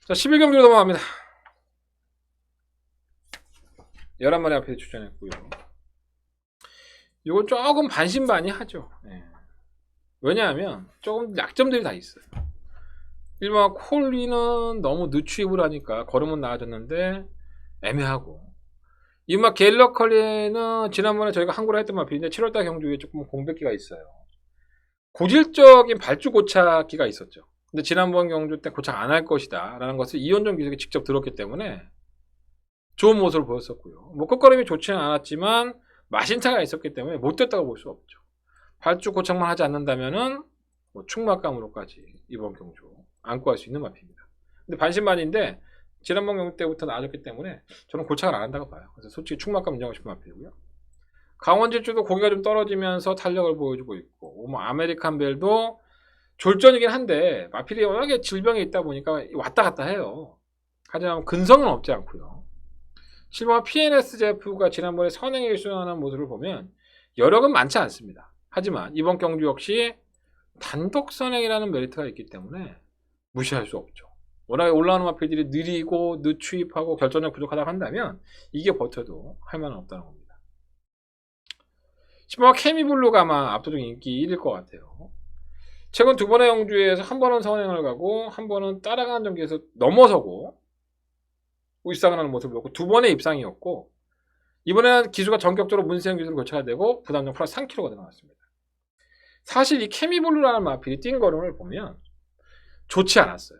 자, 11경기로 넘어갑니다. 11마리 앞에 출전했고요. 이건 조금 반신반의하죠. 네. 왜냐하면 조금 약점들이 다 있어요. 일반 콜리는 너무 늦추입을 하니까 걸음은 나아졌는데 애매하고 이마 갤러 컬리는 지난번에 저희가 항구를 했던 마필인데 7월달 경주에 조금 공백기가 있어요. 고질적인 발주 고착기가 있었죠. 근데 지난번 경주 때 고착 안 할 것이다 라는 것을 이현종 기석이 직접 들었기 때문에 좋은 모습을 보였었고요. 뭐 끝걸음이 좋지는 않았지만 마신차가 있었기 때문에 못 됐다고 볼 수 없죠. 발주 고착만 하지 않는다면은 뭐 충막감으로까지 이번 경주 안고 할 수 있는 마필입니다. 근데 반신반인데 지난번 경주 때부터 나아졌기 때문에 저는 고착을 안 한다고 봐요. 그래서 솔직히 충막감 인정하고 싶은 마필이고요. 강원질주도 고기가 좀 떨어지면서 탄력을 보여주고 있고 뭐 아메리칸 벨도 졸전이긴 한데 마필이 워낙에 질병이 있다 보니까 왔다 갔다 해요. 하지만 근성은 없지 않고요. 실버 PNSJF가 지난번에 선행에 일순하는 모습을 보면 여력은 많지 않습니다. 하지만 이번 경주 역시 단독 선행이라는 메리트가 있기 때문에 무시할 수 없죠. 워낙에 올라오는 마필들이 느리고 늦추입하고 결정력 부족하다고 한다면 이게 버텨도 할 만은 없다는 겁니다. 실버 케미블루가 아마 압도적인 인기 1일 것 같아요. 최근 두 번의 경주에서 한 번은 선행을 가고 한 번은 따라가는 경기에서 넘어서고 입상을 하는 모습을 보고 두 번의 입상이었고 이번에는 기수가 전격적으로 문세영 기수를 교체가 되고 부담점 플러스 3kg가 나왔습니다. 사실 이 케미블루라는 마필이 뛴 걸음을 보면 좋지 않았어요.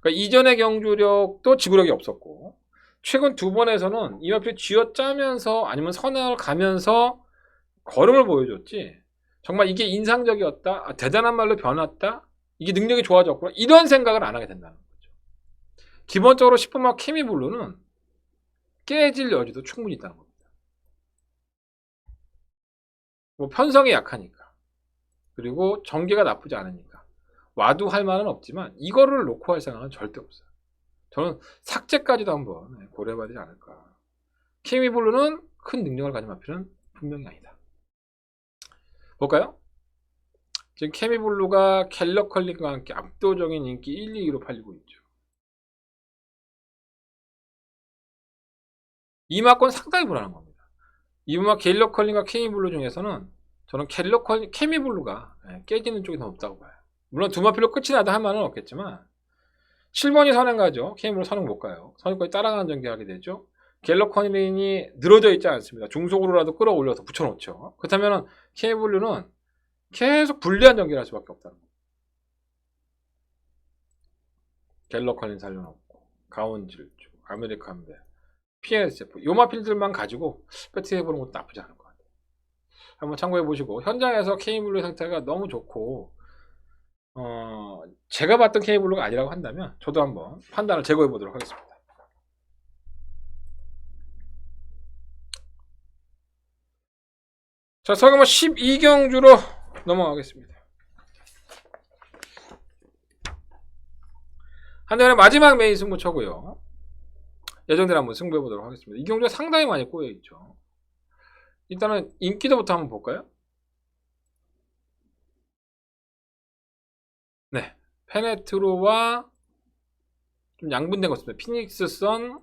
그러니까 이전의 경주력도 지구력이 없었고 최근 두 번에서는 이 마필이 쥐어짜면서 아니면 선행을 가면서 걸음을 보여줬지 정말 이게 인상적이었다, 대단한 말로 변했다, 이게 능력이 좋아졌구나 이런 생각을 안 하게 된다는 거죠. 기본적으로 10분마 케미블루는 깨질 여지도 충분히 있다는 겁니다. 뭐 편성이 약하니까 그리고 전개가 나쁘지 않으니까 와도 할 만은 없지만 이거를 놓고 할 생각은 절대 없어요. 저는 삭제까지도 한번 고려해봐야 되지 않을까. 케미블루는 큰 능력을 가진 마필은 분명히 아니다. 볼까요? 지금 케미블루가 갤러 컬링과 함께 압도적인 인기 1, 2위로 팔리고 있죠. 이 마건 상당히 불안한 겁니다. 이마 갤러 컬링과 케미블루 중에서는 저는 케미블루가 깨지는 쪽이 더 높다고 봐요. 물론 두 마필로 끝이 나도 할 만은 없겠지만 7번이 선행 가죠. 케미블루 선행 못 가요. 선행까지 따라가는 전개하게 되죠. 갤러 컬링이 늘어져 있지 않습니다. 중속으로라도 끌어올려서 붙여놓죠. 그렇다면 케미블루는 계속 불리한 전개를 할 수밖에 없다는 거예요. 갤러 컬링 살려놓고 가온질주, 아메리칸벨, PNSJF 요 마필들만 가지고 배팅해보는 것도 나쁘지 않을 것 같아요. 한번 참고해보시고 현장에서 케이블루의 상태가 너무 좋고 제가 봤던 케이블루가 아니라고 한다면 저도 한번 판단을 제거해보도록 하겠습니다. 자, 서경마 12경주로 넘어가겠습니다. 한대원의 마지막 메인 승부처고요. 예정대로 한번 승부해보도록 하겠습니다. 이 경주가 상당히 많이 꼬여있죠. 일단은 인기도부터 한번 볼까요? 네, 페네트로와 좀 양분된 것입니다. 피닉스 선,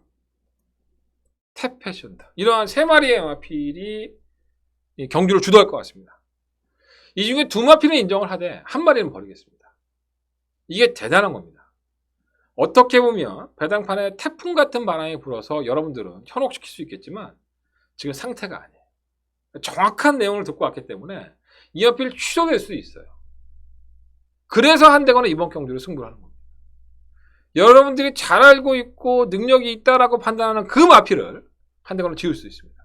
탭패션드. 이러한 세 마리의 마필이 이 경주를 주도할 것 같습니다. 이 중에 두 마필은 인정을 하되 한 마리는 버리겠습니다. 이게 대단한 겁니다. 어떻게 보면 배당판에 태풍 같은 바람이 불어서 여러분들은 현혹시킬 수 있겠지만 지금 상태가 아니에요. 정확한 내용을 듣고 왔기 때문에 이 마필 취소될 수 있어요. 그래서 한대건은 이번 경주를 승부를 하는 겁니다. 여러분들이 잘 알고 있고 능력이 있다라고 판단하는 그 마필을 한대건은 지울 수 있습니다.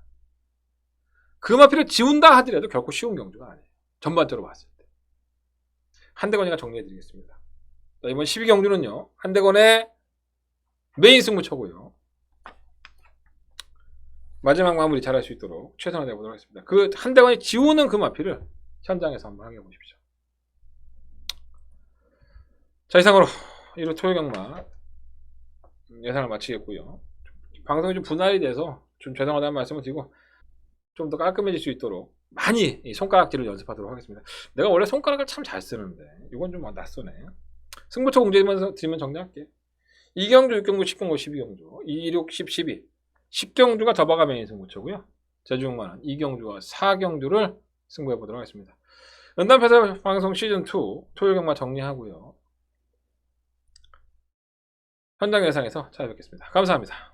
그 마필을 지운다 하더라도 결코 쉬운 경주가 아니에요. 전반적으로 봤을 때. 한대건이가 정리해드리겠습니다. 자, 이번 12경주는요. 한대건의 메인 승부처고요. 마지막 마무리 잘할 수 있도록 최선을 다해보도록 하겠습니다. 그 한대건이 지우는 그 마필을 현장에서 한번 확인해 보십시오. 자, 이상으로 1호 토요 경마 예상을 마치겠고요. 방송이 좀 분할이 돼서 좀 죄송하다는 말씀을 드리고 좀 더 깔끔해질 수 있도록 많이 이 손가락질을 연습하도록 하겠습니다. 내가 원래 손가락을 참 잘 쓰는데 이건 좀 낯서네. 승부처 공개만 드리면 정리할게. 2경주, 6경주, 10경주, 12경주 2, 6, 10, 12 10경주가 더바가 메인 승부처고요. 제주용만은 2경주와 4경주를 승부해보도록 하겠습니다. 은담패설 방송 시즌2 토요 경마 정리하고요. 현장 예상에서 찾아뵙겠습니다. 감사합니다.